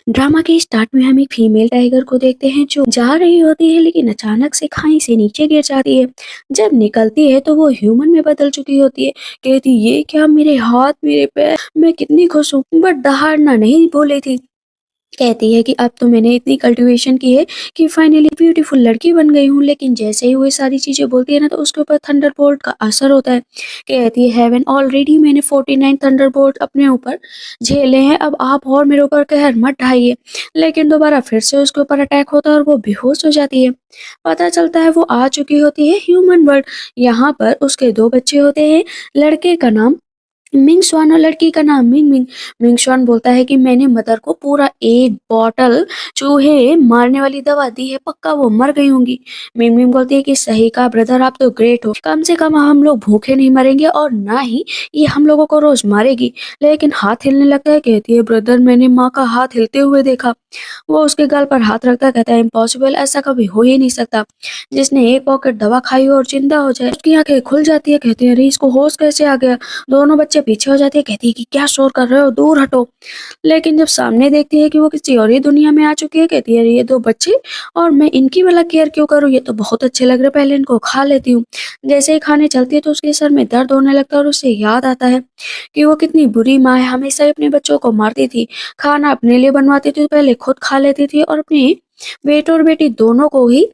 Drama के start में हम एक फीमेल टाइगर को देखते हैं जो जा रही होती है, लेकिन अचानक से खाई से नीचे गिर जाती है। जब निकलती है तो वो ह्यूमन में बदल चुकी होती है। कहती ये क्या, मेरे हाथ मेरे पैर, मैं कितनी खुश हूँ, बट दहाड़ना नहीं भूली थी। कहती है कि अब तो मैंने इतनी कल्टीवेशन की है कि फाइनली ब्यूटीफुल लड़की बन गई हूँ। लेकिन जैसे ही वो ये सारी चीजें बोलती है ना, तो उसके ऊपर थंडरबोल्ट का असर होता है। कहती है हेवन, ऑलरेडी मैंने 49 थंडरबोल्ट अपने ऊपर झेले हैं, अब आप और मेरे ऊपर कहर मत ढाइए। लेकिन दोबारा फिर से उसके ऊपर अटैक होता है और वो बेहोश हो जाती है। पता चलता है वो आ चुकी होती है ह्यूमन वर्ल्ड। यहाँ पर उसके दो बच्चे होते हैं। लड़के का नाम मिंग स्वान और लड़की का नाम मिंग मिंग। मिंग स्वान बोलता है कि मैंने मदर को पूरा एक बॉटल चूहे मारने वाली दवा दी है, पक्का वो मर गई होंगी। मिंग मिंग बोलती है कि सही कहा ब्रदर, आप तो ग्रेट हो, कम से कम हम लोग भूखे नहीं मरेंगे और ना ही ये हम लोगों को रोज मारेगी। लेकिन हाथ हिलने लगता है। कहती है ब्रदर, मैंने माँ का हाथ हिलते हुए देखा। वो उसके गाल पर हाथ रखता है, कहता है इम्पॉसिबल, ऐसा कभी हो ही नहीं सकता। जिसने एक पॉकेट दवा खाई हो और जिंदा हो जाए। उसकी आंखें खुल जाती है। कहती है अरे इसको होश कैसे आ गया। दोनों बच्चे पीछे हो जाते हैं। कहती है कि क्या शोर कर रहे हो, दूर हटो। लेकिन जब सामने देखती है कि वो किसी और ही दुनिया में आ चुकी है। कहती है अरे ये दो बच्चे, और मैं इनकी भला केयर क्यों करूँ, ये तो बहुत अच्छे लग रहे, पहले इनको खा लेती हूँ। जैसे ही खाने चलती है तो उसके सर में दर्द होने लगता है और उसे याद आता है कि वो कितनी बुरी माँ है, हमेशा ही अपने बच्चों को मारती थी। खाना अपने लिए बनवाती थी तो पहले खुद खा लेती थी, और अपने बेटे और बेटी दोनों को ही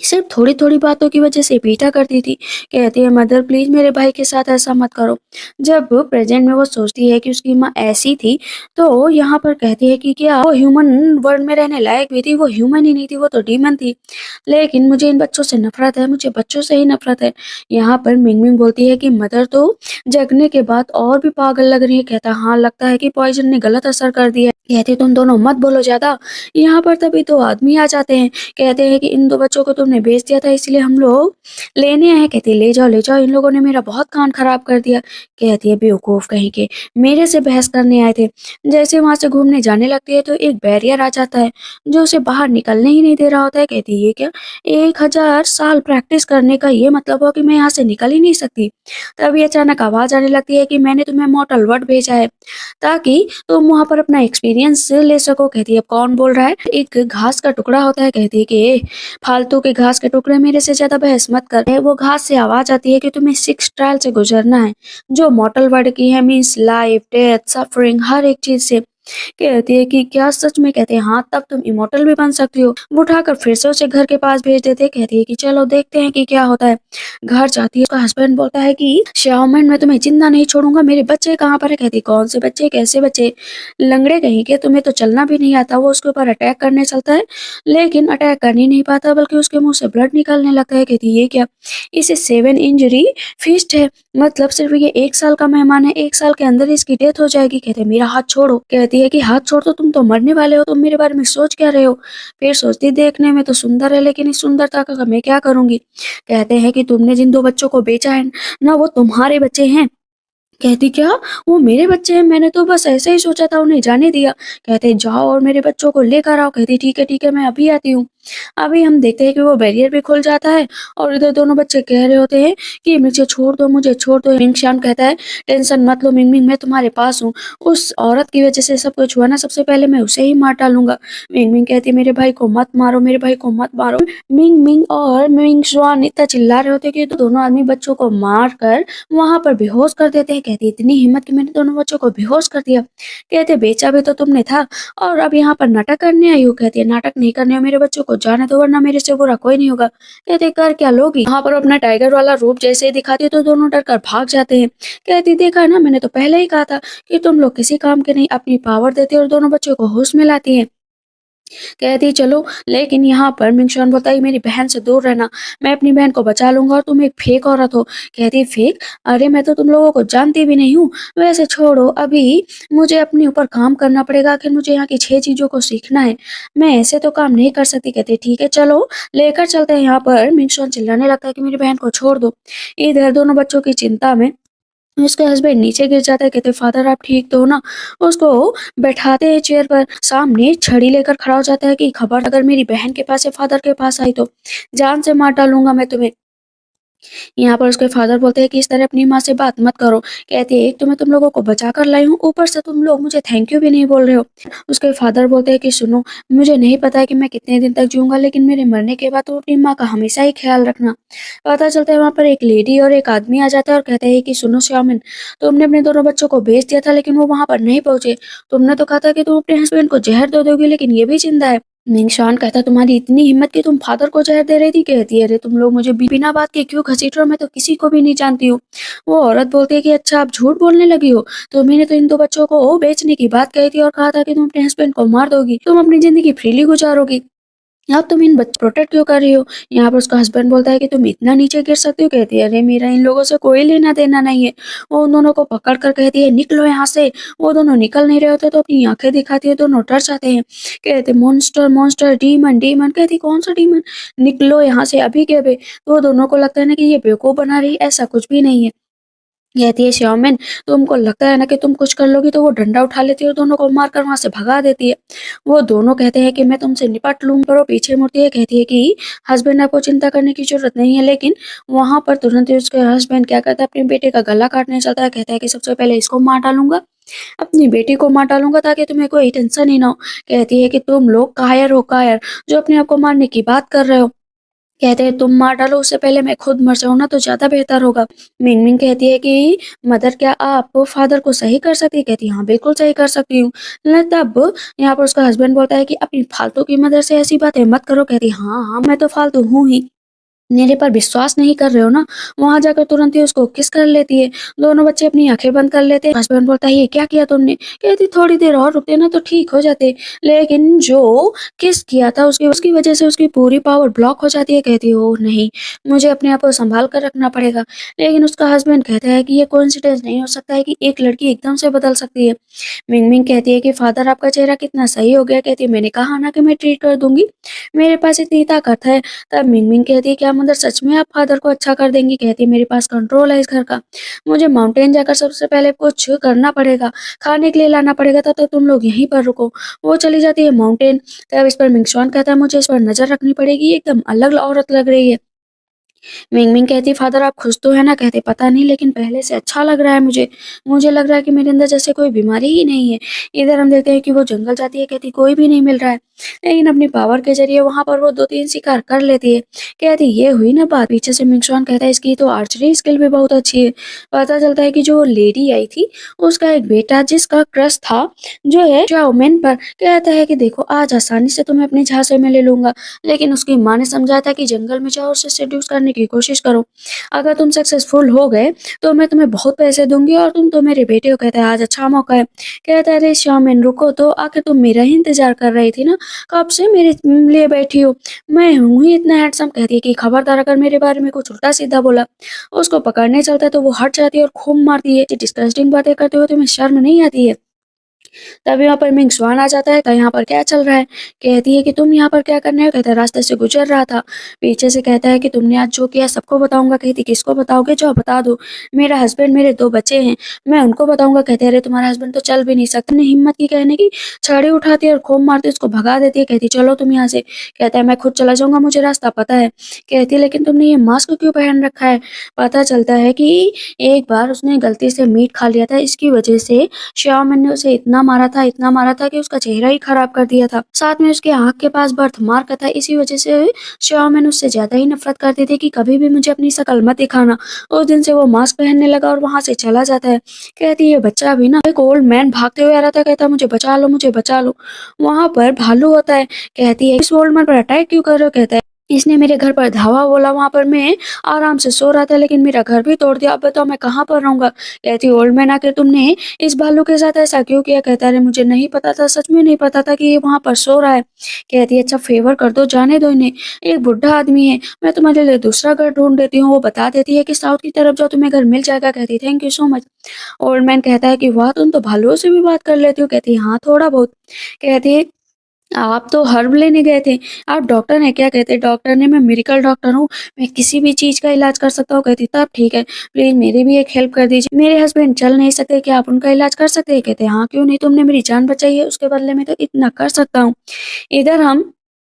सिर्फ थोड़ी-थोड़ी बातों की वजह से पीटा करती थी। कहती है मदर प्लीज़ मेरे भाई के साथ ऐसा मत करो। जब प्रेज़ेंट में वो सोचती है कि उसकी माँ ऐसी थी, तो यहाँ पर कहती है कि क्या वो ह्यूमन वर्ल्ड में रहने लायक भी थी? वो ह्यूमन ही नहीं थी, वो तो डीमन थी। लेकिन मुझे इन बच्चों से नफ़रत है, मुझे बच्चों से ही नफ़रत है। यहाँ पर मिंग-मिंग बोलती है कि मदर तो जगने के बाद और भी पागल लग रही है। कहता हाँ, लगता है कि पॉइज़न ने गलत असर कर दिया है। कहती तुम दोनों मत बोलो ज़्यादा। यहाँ पर तभी 2 आदमी आ जाते हैं। कहते हैं कि इन 2 बच्चों को तुमने बेच दिया था, इसलिए हम लोग लेने आए हैं। कहती ले जाओ, इन लोगों ने मेरा बहुत कान खराब कर दिया। कहती है बेवकूफ़ कहीं के, मेरे से बहस करने आए थे। जैसे वहाँ से घूमने जाने लगती है तो एक बैरियर आ जाता है जो उसे बाहर निकलने ही नहीं दे रहा होता है। कहती है ये क्या, 1000 साल प्रैक्टिस करने का ये मतलब हो कि मैं यहाँ से निकल ही नहीं सकती। तभी अचानक आवाज़ आने लगती है कि मैंने तुम्हें मॉर्टल वर्ल्ड भेजा है ताकि तुम वहाँ पर अपना एक्सपीरियंस ले सको। कहती है अब कौन बोल रहा है। एक घास का टुकड़ा होता है। कहती है कि फालतू के घास के टुकड़े, मेरे से ज्यादा बहस मत कर। वो घास से आवाज आती है कि तुम्हें 6 ट्रायल से गुजरना है, जो मॉर्टल वर्ड की है, मीन्स लाइफ डेथ सफरिंग हर एक चीज से। कहती है कि क्या सच में। कहते हैं हाँ, तब तुम इमोर्टल भी बन सकती हो। वो उठाकर फिर से उसे घर के पास भेज देते हैं। कहती है कि चलो देखते हैं कि क्या होता है। घर जाती है, उसका हस्बैंड बोलता है कि श्यामन मैं तुम्हें जिंदा नहीं छोड़ूंगा, मेरे बच्चे कहाँ पर है। कहती कौन से बच्चे, कैसे बच्चे, लंगड़े कहीं के, तुम्हें तो चलना भी नहीं आता। वो उसके ऊपर अटैक करने चलता है, लेकिन अटैक कर ही नहीं पाता, बल्कि उसके मुंह से ब्लड निकलने लगता है। कहती ये क्या, इसे 7 इंजरी फीस्ट है, मतलब सिर्फ ये 1 साल का मेहमान है, 1 साल के अंदर इसकी डेथ हो जाएगी। कहते मेरा हाथ छोड़ो। कहती है कि हाथ छोड़ दो, तुम तो मरने वाले हो, तुम मेरे बारे में सोच क्या रहे हो। फिर सोचती देखने में तो सुंदर है, लेकिन इस सुंदरता का मैं क्या करूंगी। कहते हैं कि तुमने जिन 2 बच्चों को बेचा है ना, वो तुम्हारे बच्चे हैं। कहती क्या, वो मेरे बच्चे हैं, मैंने तो बस ऐसे ही सोचा था, उन्हें जाने दिया। कहते जाओ और मेरे बच्चों को लेकर आओ। कहती ठीक है मैं अभी आती हूँ। अभी हम देखते हैं कि वो बैरियर भी खुल जाता है और इधर दोनों बच्चे कह रहे होते हैं कि मुझे छोड़ दो, मुझे छोड़ दो। मिंग श्याम कहता है टेंशन मत लो मिंग मिंग, मैं तुम्हारे पास हूँ। उस औरत की वजह से सब कुछ हुआ ना, सबसे पहले मैं उसे ही मार डालूंगा। मिंग मिंग कहती मेरे भाई को मत मारो, मेरे भाई को मत मारो। मिंग मिंग और मिंग स्वान इतना चिल्ला रहे होते कि दोनों आदमी बच्चों को मार कर वहां पर बेहोश कर देते हैं। कहती इतनी हिम्मत कि मैंने दोनों बच्चों को बेहोश कर दिया। कहते बेचा भी तो तुमने था और अब यहाँ पर नाटक करने आई हो। कहती है नाटक नहीं करने, मेरे बच्चों को जाने दो, वरना मेरे से बुरा कोई नहीं होगा। कहते कर क्या लोगी। यहाँ पर अपना टाइगर वाला रूप जैसे ही दिखाती है तो दोनों डर कर भाग जाते हैं। कहती देखा ना, मैंने तो पहले ही कहा था कि तुम लोग किसी काम के नहीं, अपनी पावर देती और दोनों बच्चों को होश में लाती है। कहती चलो, लेकिन यहाँ पर मिंगशान बोलता है मेरी बहन से दूर रहना, मैं अपनी बहन को बचा लूंगा और तुम एक फेक औरत हो। कहती फेक, अरे मैं तो तुम लोगों को जानती भी नहीं हूँ। वैसे छोड़ो, अभी मुझे अपने ऊपर काम करना पड़ेगा, आखिर मुझे यहाँ की 6 चीजों को सीखना है, मैं ऐसे तो काम नहीं कर सकती। कहती ठीक है चलो लेकर चलते हैं। यहाँ पर मिंगशान चिल्लाने लगता है कि मेरी बहन को छोड़ दो। इधर दोनों बच्चों की चिंता में उसका हस्बैंड नीचे गिर जाता है। कहते फादर आप ठीक तो हो ना। उसको बैठाते हैं चेयर पर, सामने छड़ी लेकर खड़ा हो जाता है कि खबर अगर मेरी बहन के पास या फादर के पास आई तो जान से मार डालूंगा मैं तुम्हें। यहाँ पर उसके फादर बोलते हैं कि इस तरह अपनी माँ से बात मत करो। कहती है एक तो मैं तुम लोगों को बचा कर लाई हूँ, ऊपर से तुम लोग मुझे थैंक यू भी नहीं बोल रहे हो। उसके फादर बोलते हैं कि सुनो, मुझे नहीं पता है कि मैं कितने दिन तक जीऊँगा, लेकिन मेरे मरने के बाद तुम अपनी माँ का हमेशा ही ख्याल रखना। पता चलता है वहाँ पर एक लेडी और एक आदमी आ जाता है और कहते हैं कि सुनो श्यामिन, तुमने अपने दोनों बच्चों को बेच दिया था लेकिन वो वहाँ पर नहीं पहुँचे। तुमने तो कहा था कि तुम अपने हस्बैंड को ज़हर दे दोगी, लेकिन ये भी ज़िंदा है। मिंगशान कहता तुम्हारी इतनी हिम्मत कि तुम फादर को ज़हर दे रही थी। कहती है अरे तुम लोग मुझे बिना बात के क्यों घसीट रहे हो, मैं तो किसी को भी नहीं जानती हूँ। वो औरत बोलती है कि अच्छा आप झूठ बोलने लगी हो, तो मैंने तो इन दो बच्चों को बेचने की बात कही थी और कहा था कि तुम अपने हस्बैंड को मार दोगी, तुम अपनी जिंदगी फ्रीली गुजारोगी। अब तुम इन बच्चों प्रोटेक्ट क्यों कर रही हो। यहाँ पर उसका हस्बैंड बोलता है कि तुम इतना नीचे गिर सकती हो। कहती है अरे मेरा इन लोगों से कोई लेना देना नहीं है। वो उन दोनों को पकड़ कर कहती है निकलो यहाँ से। वो दोनों निकल नहीं रहे होते तो अपनी आंखें दिखाती है, दोनों डर जाते हैं। कहते मॉन्स्टर मॉन्स्टर डीमन डीमन। कहती कौन सा डीमन, निकलो यहाँ से अभी के अभी। तो दोनों को लगता है ना कि ये बेवकूफ बना रही, ऐसा कुछ भी नहीं है। कहती है श्यामिन तुमको लगता है ना कि तुम कुछ कर लोगी, तो वो डंडा उठा लेती है और दोनों को मारकर वहां से भगा देती है। वो दोनों कहते हैं कि मैं तुमसे निपट लूंगी, पर वो पीछे मुड़ती है। कहती है कि हस्बैंड आपको चिंता करने की जरूरत नहीं है, लेकिन वहां पर तुरंत ही उसके हस्बैंड क्या करता है अपने बेटे का गला काटने चलता है। कहता है कि सबसे पहले इसको मार डालूंगा, अपनी बेटी को मार डालूंगा, ताकि तुम्हें कोई टेंशन ही ना हो। कहती है कि तुम लोग कायर हो, कायर, जो अपने आप को मारने की बात कर रहे हो। कहते हैं तुम मार डालो उससे पहले मैं खुद मर जाऊं ना, तो ज्यादा बेहतर होगा। मिंगमिंग कहती है कि मदर क्या आप फादर को सही कर सकती है। कहती है हाँ बिल्कुल सही कर सकती हूँ। तब यहाँ पर उसका हस्बैंड बोलता है कि अपनी फालतू की मदर से ऐसी बातें मत करो। कहती है हाँ हाँ मैं तो फालतू हूँ ही, मेरे पर विश्वास नहीं कर रहे हो ना। वहां जाकर तुरंत ही उसको किस कर लेती है। दोनों बच्चे अपनी आंखें बंद कर लेते हैं। हस्बैंड बोलता है ये क्या किया तुमने। कहती थोड़ी देर और रुकते ना तो ठीक हो जाते, लेकिन जो किस किया था उसकी उसकी वजह से उसकी पूरी पावर ब्लॉक हो जाती है। कहती है ओह नहीं, मुझे अपने आप को संभाल कर रखना पड़ेगा। लेकिन उसका हस्बैंड कहता है कि ये कोइंसिडेंस नहीं हो सकता है कि एक लड़की एकदम से बदल सकती है। मिंगमिंग कहती है कि फादर आपका चेहरा कितना सही हो गया। कहती है मैंने कहा ना कि मैं ट्रीट कर दूंगी, मेरे पास इतनी ताकत है। तब मिंगमिंग कहती है क्या मदर सच में आप फादर को अच्छा कर देंगी। कहती है मेरे पास कंट्रोल है इस घर का, मुझे माउंटेन जाकर सबसे पहले कुछ करना पड़ेगा, खाने के लिए लाना पड़ेगा, तब तक तुम लोग यहीं पर रुको। वो चली जाती है माउंटेन। तब इस पर मिंगशॉन कहता है मुझे इस पर नजर रखनी पड़ेगी, ये एकदम अलग औरत लग रही है। मिंगमिंग कहती फादर आप खुश तो है ना। कहते पता नहीं, लेकिन पहले से अच्छा लग रहा है मुझे, मुझे लग रहा है कि मेरे अंदर जैसे कोई बीमारी ही नहीं है। इधर हम देखते हैं कि वो जंगल जाती है। कहती कोई भी नहीं मिल रहा है, लेकिन अपनी पावर के जरिए वहां पर वो दो तीन शिकार कर लेती है। कहती ये हुई ना बात। पीछे से मिंगशॉन कहता है इसकी तो आर्चरी स्किल भी बहुत अच्छी है। पता चलता है कि जो लेडी आई थी उसका एक बेटा जिसका क्रश था जो है चाउमिन पर। कहता है कि देखो आज आसानी से तुम्हें अपने झांसे में ले लूंगा, लेकिन उसकी माँ ने समझाया था कि जंगल में जाओ उसे सेड्यूस करने की कोशिश करो, अगर तुम सक्सेसफुल हो गए तो मैं तुम्हें बहुत पैसे दूंगी और तुम तो मेरे बेटे हो। कहता है आज अच्छा मौका है। कहता है अरे शामिन रुको तो, आखिर तुम मेरा ही इंतजार कर रही थी ना, कब से मेरे लिए बैठी हो, मैं हूँ ही इतना हैंडसम। कहती है कि खबरदार अगर मेरे बारे में कुछ उल्टा सीधा बोला। उसको पकड़ने चलता है तो वो हट जाती है और खूब मारती है। डिस्कस्टिंग बातें करते हुए तुम्हें शर्म नहीं आती है। तब यहाँ पर मिंग स्वान आ जाता है। तो यहाँ पर क्या चल रहा है। कहती है कि तुम यहाँ पर क्या करने हो। कहता है रास्ते से गुजर रहा था। पीछे से कहता है कि तुमने आज जो किया सबको बताऊंगा। कहती किसको बताओगे, जो बता दो। मेरा हस्बैंड, मेरे दो बच्चे हैं, मैं उनको बताऊंगा। कहते अरे तुम्हारा हस्बैंड तो चल भी नहीं सकता। ने हिम्मत की कहने की, छड़ी उठाती है और खूब मारती है, उसको भगा देती है। कहती चलो तुम यहाँ से। कहता है मैं खुद चला जाऊंगा, मुझे रास्ता पता है। कहती है लेकिन तुमने ये मास्क क्यों पहन रखा है। पता चलता है कि एक बार उसने गलती से मीट खा लिया था, इसकी वजह से श्यामन ने उसे इतना मारा था कि उसका चेहरा ही खराब कर दिया था। साथ में उसके आंख के पास बर्थ मार्क था। इसी वजह से श्यामन उससे ज्यादा ही नफरत करती थी कि कभी भी मुझे अपनी शक्ल मत दिखाना। उस दिन से वो मास्क पहनने लगा और वहां से चला जाता है। कहती है बच्चा भी ना, एक ओल्ड मैन भागते हुए आ रहा था। कहता मुझे बचा लो, मुझे बचा लो। वहां पर भालू होता है। कहती है इस ओल्ड मैन पर अटैक क्यों कर रहे हो। कहता है इसने मेरे घर पर धावा बोला, वहां पर मैं आराम से सो रहा था, लेकिन मेरा घर भी तोड़ दिया। अब बताओ मैं कहाँ पर रहूंगा। कहती ओल्ड मैन आके तुमने इस भालू के साथ ऐसा क्यों किया। कहता है मुझे नहीं पता था, सच में नहीं पता था कि ये वहां पर सो रहा है। कहती है अच्छा फेवर कर दो, जाने दो इन्हें, एक बुढ़ा आदमी है, मैं तुम्हारे लिए दूसरा घर ढूंढ देती हूँ। वो बता देती है कि साउथ की तरफ जाओ, तुम्हें घर मिल जाएगा। कहती thank you so much. Old man कहता है कि वाह तुम तो भालुओं से भी बात कर लेती हो। कहती है हाँ थोड़ा बहुत। कहती है आप तो हर्ब लेने गए थे, आप डॉक्टर हैं क्या। कहते डॉक्टर ने, मैं मेडिकल डॉक्टर हूँ, मैं किसी भी चीज का इलाज कर सकता हूँ। कहती तब ठीक है, प्लीज मेरी भी एक हेल्प कर दीजिए, मेरे हस्बैंड चल नहीं सकते, क्या आप उनका इलाज कर सकते हैं। कहते हाँ क्यों नहीं, तुमने मेरी जान बचाई है, उसके बदले में तो इतना कर सकता हूँ। इधर हम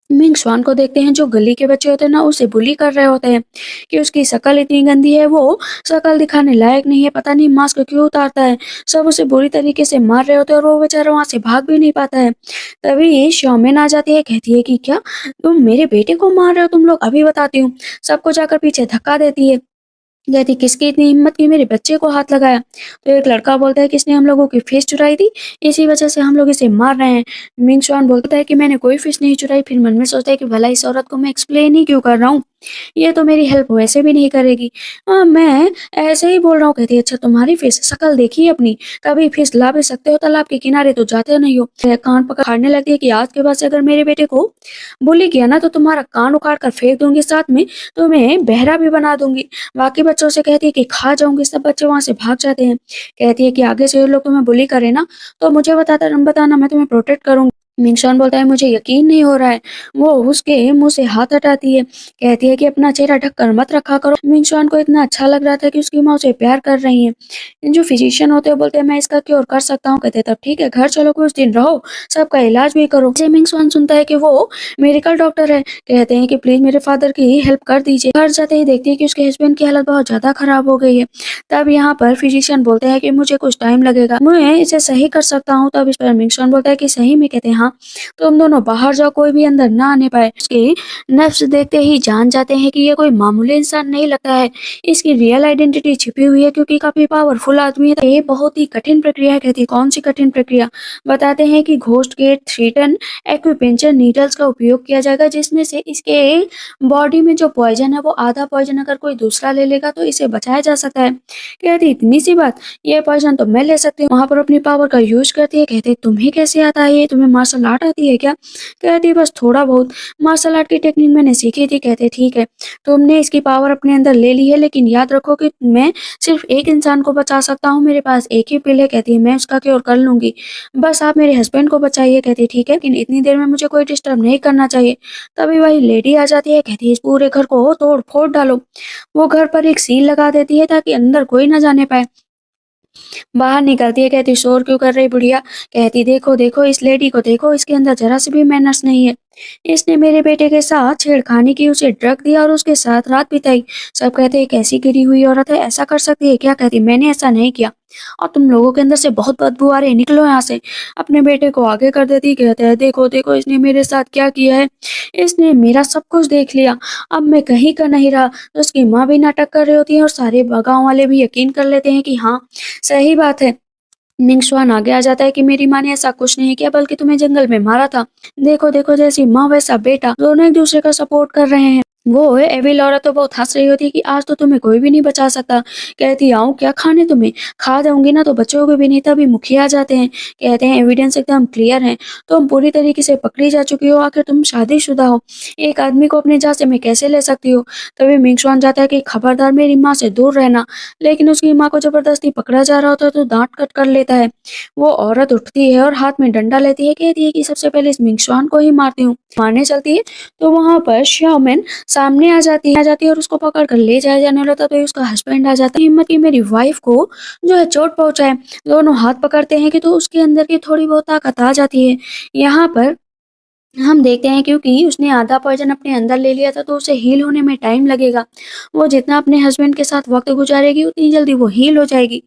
मिंग स्वान को देखते हैं जो गली के बच्चे होते हैं ना उसे बुली कर रहे होते हैं कि उसकी शक्ल इतनी गंदी है, वो शक्ल दिखाने लायक नहीं है, पता नहीं मास्क क्यों उतारता है। सब उसे बुरी तरीके से मार रहे होते हैं और वो बेचारा वहां से भाग भी नहीं पाता है। तभी श्योमेन आ जाती है, कहती है कि क्या तुम मेरे बेटे को मार रहे हो, तुम लोग अभी बताती हूँ। सबको जाकर पीछे धक्का देती है, कहती किसकी इतनी हिम्मत की मेरे बच्चे को हाथ लगाया। तो एक लड़का बोलता है किसने हम लोगों की फिश चुराई थी, इसी वजह से हम लोग इसे मार रहे हैं। मिंग स्वान बोलता है कि मैंने कोई फिश नहीं चुराई, फिर मन में सोचता है कि भला इस औरत को मैं एक्सप्लेन ही क्यों कर रहा हूँ, ये तो मेरी हेल्प वैसे भी नहीं करेगी। मैं ऐसे ही बोल रहा हूँ। कहती है अच्छा तुम्हारी फिश शक्ल देखी अपनी, कभी फिश ला भी सकते हो, तालाब के किनारे तो जाते नहीं हो। कान पकड़ने लगती है कि आज के बाद से अगर मेरे बेटे को बोली किया ना तो तुम्हारा कान उखाड़ कर फेंक दूंगी, साथ में तुम्हें बहरा भी बना दूंगी। बाकी बच्चों से कहती है कि खा जाऊंगी। सब बच्चे वहां से भाग जाते हैं। कहती है कि आगे से ये लोग तुम्हें बुली करे ना तो मुझे बताना, मैं तुम्हें प्रोटेक्ट करूंगी। मिंगशॉन बोलता है मुझे यकीन नहीं हो रहा है। वो उसके मुंह से हाथ हटाती है, कहती है कि अपना चेहरा ढककर मत रखा करो। मिंगशॉन को इतना अच्छा लग रहा था कि उसकी माँ उसे प्यार कर रही है। जो फिजिशियन होते हैं बोलते हैं मैं इसका क्योर कर सकता हूँ। कहते हैं तब ठीक है, घर चलो, कुछ दिन रहो, सबका इलाज भी करो। जैसे मिंगशॉन सुनता है कि वो मेडिकल डॉक्टर है, कहते हैं कि प्लीज मेरे फादर की हेल्प कर दीजिए। घर जाते ही देखती है कि उसके हस्बैंड की हालत बहुत ज्यादा खराब हो गई है। तब यहाँ पर फिजिशियन बोलते हैं कि मुझे कुछ टाइम लगेगा, मैं इसे सही कर सकता हूँ। तब इस पर मिंगशॉन बोलता है कि सही में। कहते हैं हाँ, तुम दोनों बाहर जाओ, कोई भी अंदर ना आने पाए। उसके नफ्स देखते ही जान जाते हैं कि ये कोई मामूली इंसान नहीं लगता है, इसकी रियल आइडेंटिटी छिपी हुई है, क्योंकि काफी पावरफुल आदमी है। तो ये बहुत ही कठिन प्रक्रिया है। कहती है कौन सी कठिन प्रक्रिया। बताते हैं कि घोस्ट के 3 टन एक्यूपेंचर नीडल्स का उपयोग किया जाएगा, जिसमें से इसके बॉडी में जो पॉइजन है वो आधा पॉइजन अगर कोई दूसरा ले लेगा तो इसे बचाया जा सकता है। कहती इतनी सी बात, ये पॉइजन तो मैं ले सकती हूँ। वहां पर अपनी पावर का यूज करती है। कहते तुम्हें कैसे आता है, ये तुम्हें मार्शल आर्ट आती है क्या। कहती बस थोड़ा बहुत मार्शल आर्ट की टेक्निक मैंने सीखी थी। कहते ठीक है, तुमने इसकी पावर अपने अंदर ले ली है, लेकिन याद रखो कि मैं सिर्फ एक इंसान को बचा सकता हूँ, मेरे पास एक ही पिल है। कहती है मैं उसका क्योर कर लूंगी, बस आप मेरे हस्बैंड को बचाइए। कहती ठीक है, लेकिन इतनी देर में मुझे कोई डिस्टर्ब नहीं करना चाहिए। तभी वही लेडी आ जाती है, कहती है इस पूरे घर को तोड़ फोड़ डालो। वो घर पर एक सील लगा देती है ताकि अंदर कोई ना जाने पाए। बाहर निकलती है, कहती शोर क्यों कर रही बुढ़िया। कहती देखो देखो इस लेडी को देखो, इसके अंदर जरा सी भी मैनर्स नहीं है, इसने मेरे बेटे के साथ छेड़खानी की, उसे ड्रग दिया और उसके साथ रात बिताई। सब कहते हैं कैसी गिरी हुई औरत है, ऐसा कर सकती है क्या। कहती मैंने ऐसा नहीं किया और तुम लोगों के अंदर से बहुत बदबू आ रही है, निकलो यहाँ से। अपने बेटे को आगे कर देती, कहते हैं देखो देखो इसने मेरे साथ क्या किया है, इसने मेरा सब कुछ देख लिया, अब मैं कहीं का नहीं रहा। तो उसकी माँ भी नाटक कर रही होती है और सारे गाँव वाले भी यकीन कर लेते हैं कि हाँ सही बात है। मिंगशुआन आगे आ जाता है कि मेरी माँ ने ऐसा कुछ नहीं किया, बल्कि तुम्हें जंगल में मारा था। देखो देखो जैसी माँ वैसा बेटा, दोनों एक दूसरे का सपोर्ट कर रहे हैं। वो एविल औरत तो बहुत हंस रही होती है कि आज तो तुम्हें कोई भी नहीं बचा सकता। कहती आऊं क्या खाने तुम्हें, खा जाऊंगी ना तो बचोगे भी नहीं। तभी मुखिया आ जाते हैं, कहते हैं एविडेंस एकदम क्लियर है, तुम पूरी तरीके से पकड़ी जा चुकी हो, आखिर तुम शादीशुदा हो, एक आदमी को अपने जांच में कैसे ले सकती हो। तभी मिंगशुआन जाता है कि खबरदार मेरी माँ से दूर रहना, लेकिन उसकी माँ को जबरदस्ती पकड़ा जा रहा होता है तो दांत कट कर लेता है। वो औरत उठती है और हाथ में डंडा लेती है, कहती है कि सबसे पहले इस मिंगशुआन को ही मारती हूँ। मारने चलती है तो वहां पर श्याओमेन सामने आ जाती है और उसको पकड़ कर ले जाया जाने वाला था। तो उसका हस्बैंड आ जाता है, हिम्मत की मेरी वाइफ को जो है चोट पहुंचाए। दोनों हाथ पकड़ते हैं कि तो उसके अंदर की थोड़ी बहुत ताकत आ जाती है। यहाँ पर हम देखते हैं क्योंकि उसने आधा पॉइजन अपने अंदर ले लिया था तो उसे हील होने में टाइम लगेगा। वो जितना अपने हस्बैंड के साथ वक्त गुजारेगी उतनी जल्दी वो हील हो जाएगी।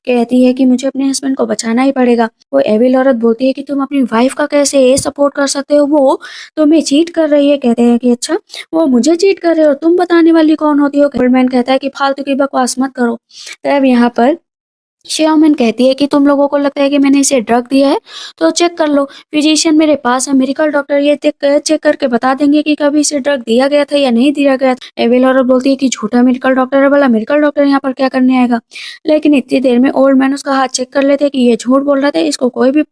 कहती है कि मुझे अपने हस्बैंड को बचाना ही पड़ेगा। वो एविल औरत बोलती है कि तुम अपनी वाइफ का कैसे सपोर्ट कर सकते हो, वो तुम्हें चीट कर रही है। कहते हैं कि अच्छा वो मुझे चीट कर रहे हो, तुम बताने वाली कौन होती हो। गोल्डमैन कहता है कि फालतू की बकवास मत करो। तब यहाँ पर श्योमेन कहती है कि तुम लोगों को लगता है कि मैंने इसे ड्रग दिया है तो चेक कर लो, फिजिशियन मेरे पास है, मेडिकल डॉक्टर ये चेक करके बता देंगे कि कभी इसे ड्रग दिया गया था या नहीं दिया गया था। एविल औरत बोलती है कि झूठा मेडिकल डॉक्टर है, भला मेडिकल डॉक्टर यहाँ पर क्या करने आएगा। लेकिन इतनी देर में ओल्ड मैन उसका हाथ चेक कर लेते कि ये झूठ बोल रहा था, इसको कोई भी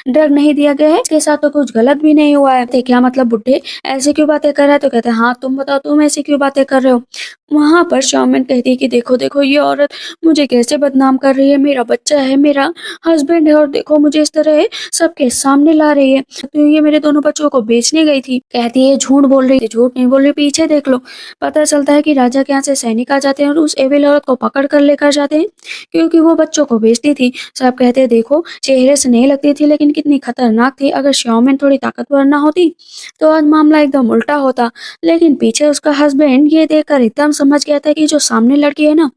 ड्रग नहीं दिया गया है, इसके साथ तो कुछ गलत भी नहीं हुआ है। क्या मतलब बुढ़े ऐसे क्यों बातें कर रहे हैं। तो कहते हैं हाँ तुम बताओ तुम ऐसी क्यों बातें कर रहे हो। वहाँ पर शाओमेन कहती है कि देखो, देखो ये औरत मुझे कैसे बदनाम कर रही है, मेरा बच्चा है, मेरा हस्बैंड है और देखो मुझे इस तरह सबके सामने ला रही है। तो ये मेरे दोनों बच्चों को बेचने गई थी। कहती है झूठ बोल रही है, झूठ नहीं बोल रही, पीछे देख लो। पता चलता है कि राजा के यहाँ से सैनिक आ जाते हैं और उस एविल औरत को पकड़ कर लेकर जाते हैं, क्योंकि वो बच्चों को बेचती थी। सब कहते हैं देखो, चेहरे से नहीं लगती थी लेकिन कितनी खतरनाक थी, अगर शाओमेन थोड़ी ताकतवर ना होती तो आज मामला एकदम उल्टा होता। लेकिन पीछे उसका हस्बैंड ये देखकर एकदम समझ गया था कि जो सामने लड़की है ना,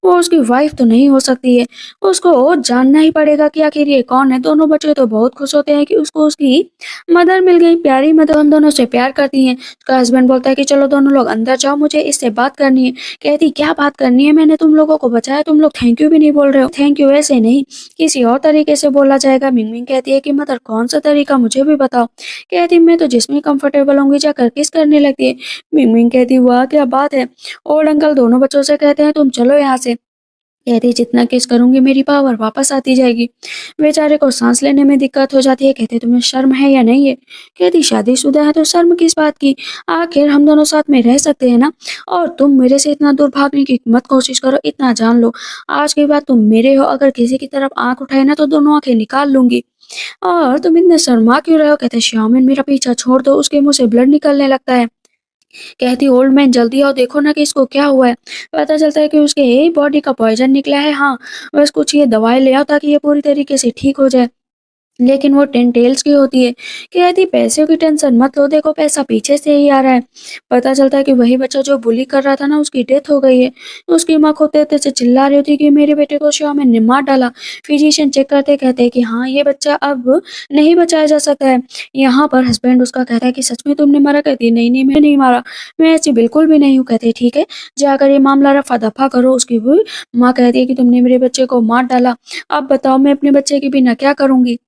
वो उसकी वाइफ तो नहीं हो सकती है। उसको जानना ही पड़ेगा कि आखिर ये कौन है। दोनों बच्चे तो बहुत खुश होते हैं कि उसको उसकी मदर मिल गई, प्यारी मदर। हम दोनों से प्यार करती हैं। उसका हस्बैंड बोलता है कि चलो दोनों लोग अंदर जाओ, मुझे इससे बात करनी है। कहती क्या बात करनी है, मैंने तुम लोगों को बचाया, तुम लोग थैंक यू भी नहीं बोल रहे हो। थैंक यू ऐसे नहीं, किसी और तरीके से बोला जाएगा। मिंगमिंग कहती है कि मदर कौन सा तरीका, मुझे भी बताओ। कहती मैं तो जिसमें कंफर्टेबल होंगी जाकर किस करने लगती है। मिंगमिंग कहती वाह क्या बात है। और अंकल दोनों बच्चों से कहते हैं तुम चलो यहाँ से। कहती जितना किस करूंगी मेरी पावर वापस आती जाएगी। बेचारे को सांस लेने में दिक्कत हो जाती है। कहते तुम्हें शर्म है या नहीं है। कहती शादीशुदा है तो शर्म किस बात की, आखिर हम दोनों साथ में रह सकते हैं ना। और तुम मेरे से इतना दूर भागने की मत कोशिश करो, इतना जान लो आज के बाद तुम मेरे हो, अगर किसी की तरफ आंख उठाए ना तो दोनों आंखें निकाल लूंगी। और तुम इतने शर्मा क्यों रहे हो। कहते श्यामिन मेरा पीछा छोड़ दो, उसके मुंह से ब्लड निकलने लगता है। कहती ओल्ड मैन जल्दी आओ, देखो ना कि इसको क्या हुआ है। पता चलता है कि उसके बॉडी का पॉइजन निकला है। हाँ, बस कुछ ये दवाई ले आओ ताकि ये पूरी तरीके से ठीक हो जाए। लेकिन वो 10 टेल्स की होती है। कहती पैसे की टेंशन मत लो, देखो पैसा पीछे से ही आ रहा है। पता चलता है कि वही बच्चा जो बुली कर रहा था ना, उसकी डेथ हो गई है। उसकी माँ को तेज से चिल्ला रही होती कि मेरे बेटे को श्योमेन ने मार डाला। फिजिशियन चेक करते कहते हैं कि हाँ ये बच्चा अब नहीं बचाया जा सकता है। यहाँ पर हस्बैंड उसका कहता है कि सच में तुमने मारा। कहती है नहीं नहीं मैं नहीं मारा, मैं ऐसी बिल्कुल भी नहीं हूँ। कहते हैं ठीक है, जाकर ये मामला रफा दफा करो। उसकी भी माँ कहती है कि तुमने मेरे बच्चे को मार डाला, अब बताओ मैं अपने बच्चे के बिना क्या करूंगी।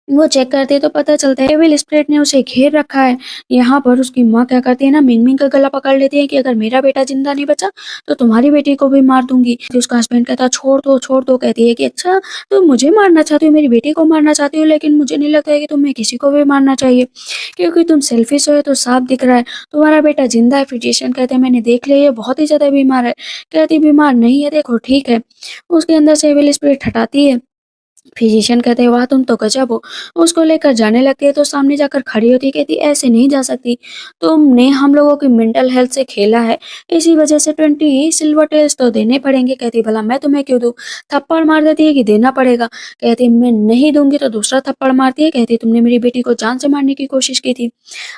वो चेक करते हैं तो पता चलता है डेविल स्प्रिट ने उसे घेर रखा है। यहाँ पर उसकी माँ क्या करती है ना, मिंगमिंग का गला पकड़ लेती है कि अगर मेरा बेटा जिंदा नहीं बचा तो तुम्हारी बेटी को भी मार दूंगी। तो उसका हस्बैंड कहता है छोड़ दो छोड़ दो। कहती है कि अच्छा तुम मुझे मारना चाहती हो, मेरी बेटी को मारना चाहती हो, लेकिन मुझे नहीं लगता है कि तुम्हें किसी को भी मारना चाहिए, क्योंकि तुम सेल्फिश हो। ये तो साफ दिख रहा है तुम्हारा बेटा जिंदा है। फिजिशियन कहते हैं मैंने देख लिया ये बहुत ही ज्यादा बीमार है। कहती बीमार नहीं है, देखो ठीक है। उसके अंदर से डेविल स्पिरिट हटाती है। फिजिशियन कहते हैं वाह तुम तो गजब हो। उसको लेकर जाने लगती है तो सामने जाकर खड़ी होती है। कहती ऐसे नहीं जा सकती, तुमने हम लोगों की मेंटल हेल्थ से खेला है, इसी वजह से 20 सिल्वर टेल्स तो देने पड़ेंगे। कहती भला मैं तुम्हें क्यों दूं। थप्पड़ मार देती है कि देना पड़ेगा। कहती मैं नहीं दूंगी तो दूसरा थप्पड़ मारती है। कहती तुमने मेरी बेटी को जान से मारने की कोशिश की थी,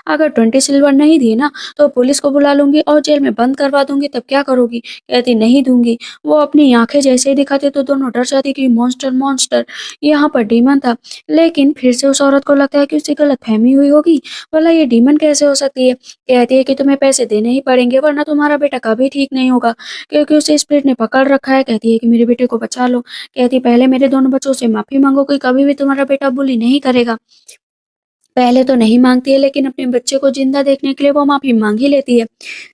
अगर 20 सिल्वर नहीं दिए ना तो पुलिस को बुला लूंगी और जेल में बंद करवा दूंगी, तब क्या करोगी। कहती नहीं दूंगी। वो अपनी आंखें जैसे ही दिखाते तो दोनों डर जाती कि मॉन्स्टर मॉन्स्टर, यहाँ पर डीमन था। लेकिन फिर से उस औरत को लगता है कि उससे गलतफहमी हुई होगी, भला ये डीमन कैसे हो सकती है। कहती है कि तुम्हें पैसे देने ही पड़ेंगे वरना तुम्हारा बेटा कभी ठीक नहीं होगा, क्योंकि उसे स्पिरिट ने पकड़ रखा है। कहती है कि मेरे बेटे को बचा लो। कहती पहले मेरे दोनों बच्चों से माफी मांगो कि कभी भी तुम्हारा बेटा बुली नहीं करेगा। पहले तो नहीं मांगती है लेकिन अपने बच्चे को जिंदा देखने के लिए वो माफी मांग ही लेती है।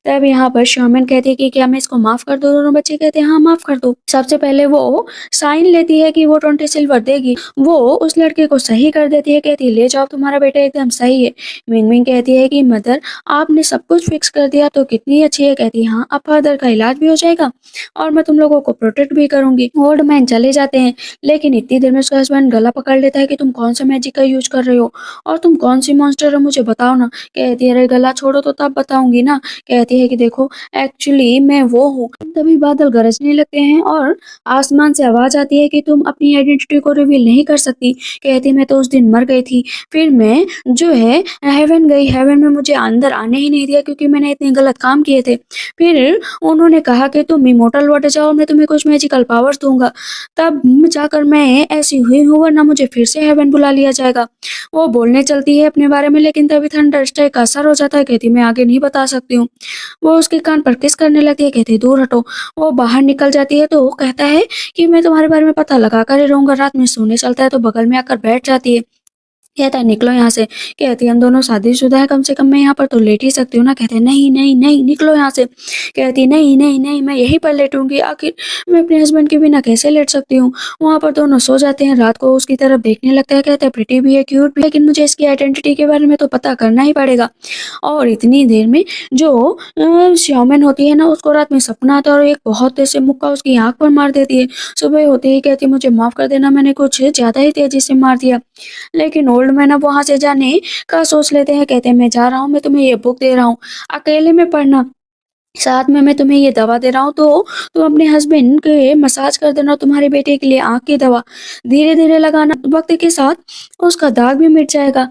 तब यहाँ पर शोमैन कहती है कि क्या मैं इसको माफ कर दूं। दोनों बच्चे कहते हैं हाँ माफ कर दो। सबसे पहले वो साइन लेती है कि वो 20 सिल्वर देगी। वो उस लड़के को सही कर देती है। कहती है ले जाओ तुम्हारा बेटा एकदम सही है। मिंगमिंग कहती है कि मदर आपने सब कुछ फिक्स कर दिया तो कितनी अच्छी है। कहती है हाँ अब फादर का इलाज भी हो जाएगा और मैं तुम लोगों को प्रोटेक्ट भी करूंगी। ओल्ड मैन चले जाते हैं लेकिन इतनी देर में उसका हस्बैंड गला पकड़ लेता है कि तुम कौन सा मैजिक का यूज कर रहे हो और तुम कौन सी मॉन्स्टर हो मुझे बताओ ना। कहती है अरे गला छोड़ो तो तब बताऊंगी ना। कहती है कि देखो एक्चुअली मैं वो हूँ। तभी बादल गरजने लगते हैं और आसमान से आवाज आती है कि तुम अपनी आइडेंटिटी को रिवील नहीं कर सकती। कहती मैं तो उस दिन मर गई थी, फिर मैं जो है हेवन गई, हेवन में मुझे अंदर आने ही नहीं दिया क्योंकि मैंने इतने गलत काम किए थे। फिर उन्होंने कहा कि तुम इमोर्टल लौट जाओ, मैं तुम्हें कुछ मैजिकल पावर्स दूंगा, तब जाकर मैं ऐसी हुई हूँ वरना मुझे फिर से हेवन बुला लिया जाएगा। वो बोलने चलती है अपने बारे में लेकिन तभी थंडर स्ट्राइक का असर हो जाता है। कहती मैं आगे नहीं बता सकती हूँ। वो उसके कान पर किस करने लगती है। कहती दूर हटो। वो बाहर निकल जाती है तो वो कहता है कि मैं तुम्हारे बारे में पता लगा कर ही रहूंगा। रात में सोने चलता है तो बगल में आकर बैठ जाती है। कहता है निकलो यहाँ से। कहती है हम दोनों शादीशुदा है, कम से कम मैं यहाँ पर तो लेट ही सकती हूँ ना। कहते हैं नहीं नहीं नहीं निकलो यहाँ से। कहती है नहीं नहीं नहीं मैं यहीं पर लेटूंगी, आखिर मैं अपने हस्बैंड के बिना कैसे लेट सकती हूँ। वहाँ पर दोनों सो जाते हैं, रात को उसकी तरफ देखने लगता है। कहता है प्रिटी भी है, क्यूट भी है, लेकिन मुझे इसकी आइडेंटिटी के बारे में तो पता करना ही पड़ेगा। और इतनी देर में जो श्योमेन होती है ना, उसको रात में सपना आता है और एक बहुत तेज से मुक्का उसकी आंख पर मार देती है। सुबह होते ही कहती है मुझे माफ कर देना, मैंने कुछ ज्यादा ही तेजी से मार दिया। लेकिन ओल्ड मैन अब वहाँ से जाने का सोच लेते हैं। कहते हैं मैं जा रहा हूँ, मैं तुम्हें ये बुक दे रहा हूँ, अकेले में पढ़ना, साथ में मैं तुम्हें ये दवा दे रहा हूँ, तो तुम अपने हस्बैंड के मसाज कर देना, तुम्हारे बेटे के लिए आँख की दवा धीरे धीरे लगाना, वक्त के साथ उसका दाग भी मिट जाएगा।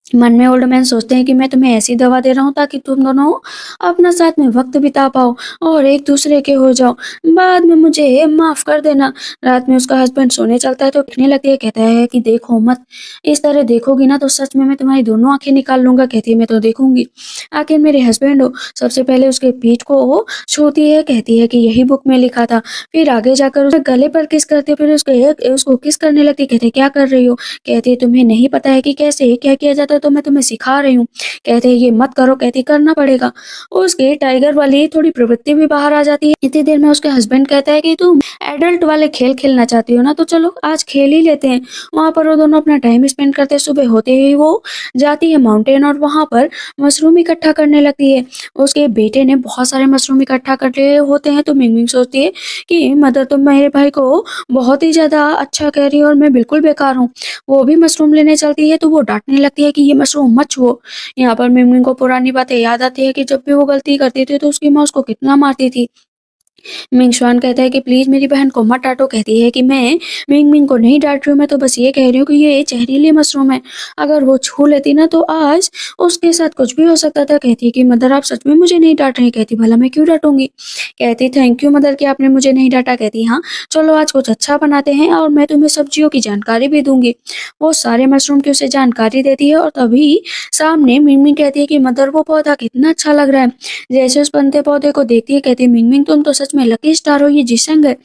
मन में ओल्ड मैन सोचते हैं कि मैं तुम्हें ऐसी दवा दे रहा हूँ ताकि तुम दोनों अपना साथ में वक्त बिता पाओ और एक दूसरे के हो जाओ, बाद में मुझे माफ कर देना। रात में उसका हस्बैंड सोने चलता है तो कहने लगती है, कहता है कि देखो मत, इस तरह देखोगी ना तो सच में मैं तुम्हारी दोनों आंखें निकाल लूंगा। कहती है मैं तो देखूंगी, आखिर मेरे हस्बैंड हो। सबसे पहले उसके पीठ को वो छूती है, कहती है कि यही बुक में लिखा था। फिर आगे जाकर उसके गले पर किस करती है, फिर उसको किस करने लगती है। कहते हैं क्या कर रही हो। कहती है तुम्हें नहीं पता है कि कैसे क्या किया जाता है, तो मैं तुम्हें सिखा रही हूँ। कहते हैं ये मत करो। कहती करना पड़ेगा। उसके टाइगर वाली थोड़ी प्रवृत्ति भी बाहर आ जाती है। इतनी देर में उसके हस्बैंड कहता है कि तुम एडल्ट वाले खेल खेलना चाहती हो ना, तो चलो आज खेल ही लेते हैं। वहां पर वो दोनों अपना टाइम स्पेंड करते हैं। सुबह होते ही वो जाती है माउंटेन और वहां पर मशरूम इकट्ठा करने लगती है। उसके बेटे ने बहुत सारे मशरूम इकट्ठा कर लिए होते हैं, तो मिंगमिंग सोचती है कि मदर तो मेरे भाई को बहुत ही ज्यादा अच्छा कह रही है और मैं बिल्कुल बेकार हूँ। वो भी मशरूम लेने चलती है तो वो डांटने लगती है कि ये मशरूम मत छुओ। यहाँ पर मिंगमिंग को पुरानी बातें याद आती है कि जब भी वो गलती करती थी तो उसकी माँ उसको कितना मारती थी। मिंगशुआन कहता है कि प्लीज मेरी बहन को मत डांटो। कहती है कि मैं मिंग मिंग को नहीं डांट रही हूँ, मैं तो बस ये कह रही हूँ कि ये जहरीली मशरूम है, अगर वो छू लेती ना तो आज उसके साथ कुछ भी हो सकता था। कहती है कि मदर आप सच में मुझे नहीं डांट रही। कहती भला मैं क्यों डांटूंगी। कहती थैंक यू मदर कि आपने मुझे नहीं डांटा। कहती हाँ चलो आज कुछ अच्छा बनाते हैं और मैं तुम्हें सब्जियों की जानकारी भी दूंगी। वो सारे मशरूम की उसे जानकारी देती है और तभी सामने मिंग मिंग कहती है कि मदर वो पौधा कितना अच्छा लग रहा है। जैसे उस बनते पौधे को देखती है कहती है मिंग मिंग तुम तो सच में लकी स्टार हो, ये जिसंग है।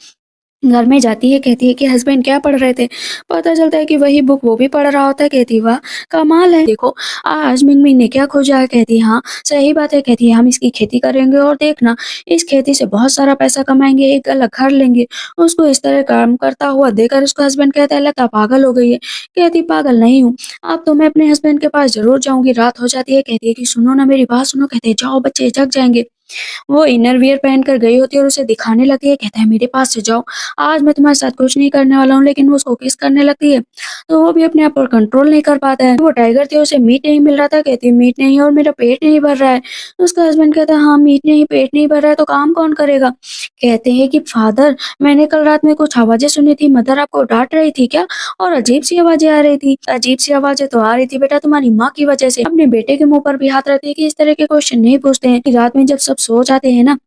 घर में जाती है, कहती है कि हस्बैंड क्या पढ़ रहे थे। पता चलता है कि वही बुक वो भी पढ़ रहा होता है। कहती वाह कमाल है, देखो आज मिंग मिंग ने क्या खोजा है। कहती हाँ सही बात है। कहती है हम इसकी खेती करेंगे और देखना इस खेती से बहुत सारा पैसा कमाएंगे, एक अलग घर लेंगे। उसको इस तरह काम करता हुआ देखकर उसका हस्बैंड कहता है लता पागल हो गई है। कहती पागल नहीं हूँ, अब तो मैं अपने हस्बैंड के पास जरूर जाऊंगी। रात हो जाती है। कहती है कि सुनो ना मेरी बात सुनो। कहते हैं जाओ बच्चे जग जाएंगे। वो इनर वियर पहनकर गई होती है और उसे दिखाने लगती है। कहता है मेरे पास से जाओ, आज मैं तुम्हारे साथ कुछ नहीं करने वाला हूँ। लेकिन वो उसको किस करने लगती है तो वो भी अपने आप पर कंट्रोल नहीं कर पाता है। वो टाइगर थी, उसे मीट नहीं मिल रहा था। कहती मीट नहीं और मेरा पेट नहीं भर रहा है। तो उसका हस्बैंड कहता है हाँ मीट नहीं पेट नहीं भर रहा है तो काम कौन करेगा। कहते हैं कि फादर मैंने कल रात में कुछ आवाजें सुनी थी, मदर आपको डांट रही थी क्या। और अजीब सी आवाजें आ रही थी। अजीब सी आवाजें तो आ रही थी बेटा तुम्हारी माँ की वजह से। अपने बेटे के मुंह पर भी हाथ रखती है कि इस तरह के क्वेश्चन नहीं पूछते हैं। रात में जब सब सो जाते हैं ना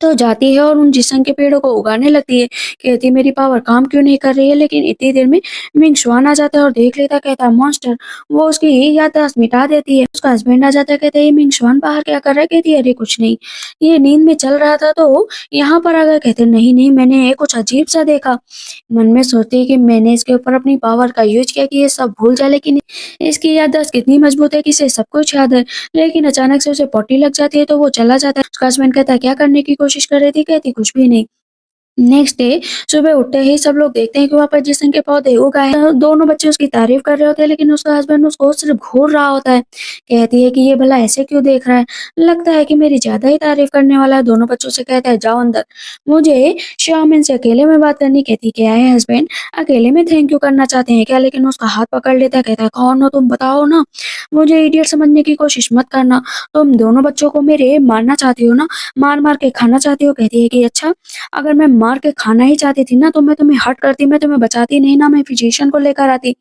तो जाती है और उन जिसम के पेड़ों को उगाने लगती है। कहती है मेरी पावर काम क्यों नहीं कर रही है। लेकिन इतनी देर में मिंग शुआन आ जाता है और देख लेता है। कहता है मॉन्स्टर, वो उसकी यही याददाश्त मिटा देती है। उसका हस्बैंड आ जाता है। कहता है ये मिंग शुआन बाहर क्या कर रहा है। कहती है अरे कुछ नहीं, ये नींद में चल रहा था तो यहाँ पर आ गया। कहते हैं नहीं नहीं मैंने कुछ अजीब सा देखा। मन में सोचती है कि मैंने इसके ऊपर अपनी पावर का यूज किया कि ये सब भूल जाए, लेकिन इसकी याददाश्त कितनी मजबूत है कि इसे सब कुछ याद है। लेकिन अचानक से उसे पॉटी लग जाती है तो वो चला जाता है। उसका हस्बैंड कहता है क्या करने की कोशिश कर रही थी। कहती कुछ भी नहीं। नेक्स्ट डे सुबह उठते ही सब लोग देखते हैं कि वहाँ पर जिसम के पौधे उगाए हैं। दोनों बच्चे उसकी तारीफ कर रहे होते हैं, लेकिन उसका हस्बैंड उसको सिर्फ घूर रहा होता है। कहती है कि ये भला ऐसे क्यों देख रहा है, लगता है कि मेरी ज्यादा ही तारीफ करने वाला है। दोनों बच्चों से कहता है जाओ अंदर, मुझे श्यामिन से अकेले में बात करनी। कहती क्या है हस्बैंड, अकेले में थैंक यू करना चाहते हैं क्या। लेकिन उसका हाथ पकड़ लेता है। कहता है कौन हो तुम, बताओ ना, मुझे इडियट समझने की कोशिश मत करना। तुम दोनों बच्चों को मेरे मारना चाहती हो ना, मार मार के खाना चाहती हो। कहती है कि अच्छा, अगर मैं मार के खाना ही चाहती थी ना तो मैं तुम्हें हर्ट करती, मैं तुम्हें बचाती नहीं ना, मैं फिजिशियन को लेकर आती।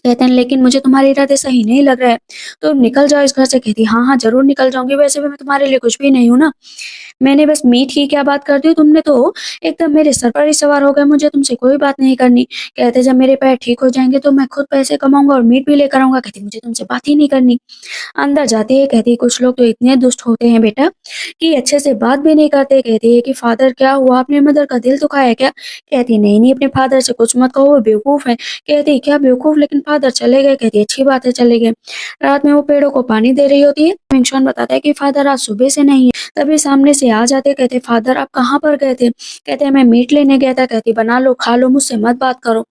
कहते हैं लेकिन मुझे तुम्हारे इरादे सही नहीं लग रहा है, तुम निकल जाओ इस घर से। कहती हाँ हाँ जरूर निकल जाऊंगी, वैसे भी मैं तुम्हारे लिए कुछ भी नहीं हूँ ना, मैंने बस मीट की क्या बात कर दी, तुमने तो एकदम मेरे सर पर ही सवार हो गए, मुझे तुमसे कोई बात नहीं करनी। कहते जब मेरे पैर ठीक हो जाएंगे तो मैं खुद पैसे कमाऊंगा और मीट भी लेकर आऊंगा। कहती मुझे तुमसे बात ही नहीं करनी। अंदर जाती है। कहती कुछ लोग तो इतने दुष्ट होते हैं बेटा कि अच्छे से बात भी नहीं करते। कहती है कि फादर क्या हुआ, आपने मदर का दिल दुखाया क्या। कहती नहीं नहीं अपने फादर से कुछ मत कहो, वो बेवकूफ है। कहती क्या बेवकूफ, लेकिन फादर चले गए। कहती है अच्छी बात है चले गए। रात में वो पेड़ों को पानी दे रही होती है। मिंगशॉन बताता है कि फादर आज सुबह से नहीं है। तभी सामने से आ जाते। कहते फादर आप कहाँ पर गए थे? कहते हैं मैं मीट लेने गया था। कहती बना लो खा लो, मुझसे मत बात करो।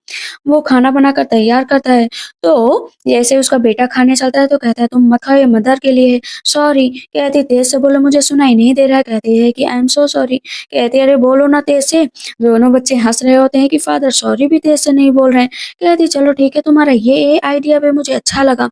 वो खाना बनाकर तैयार करता है। तो जैसे उसका बेटा खाने चलता है तो कहता है तुम मत खाओ, ये मदर के लिए है। सॉरी। कहती तेज से बोलो, मुझे सुनाई नहीं दे रहा है। कहती है कि आई एम सो सॉरी। कहती अरे बोलो ना तेज से। दोनों बच्चे हंस रहे होते हैं कि फादर सॉरी भी तेज से नहीं बोल रहे हैं। कहती चलो ठीक है, तुम्हारा ये आइडिया भी मुझे अच्छा लगा।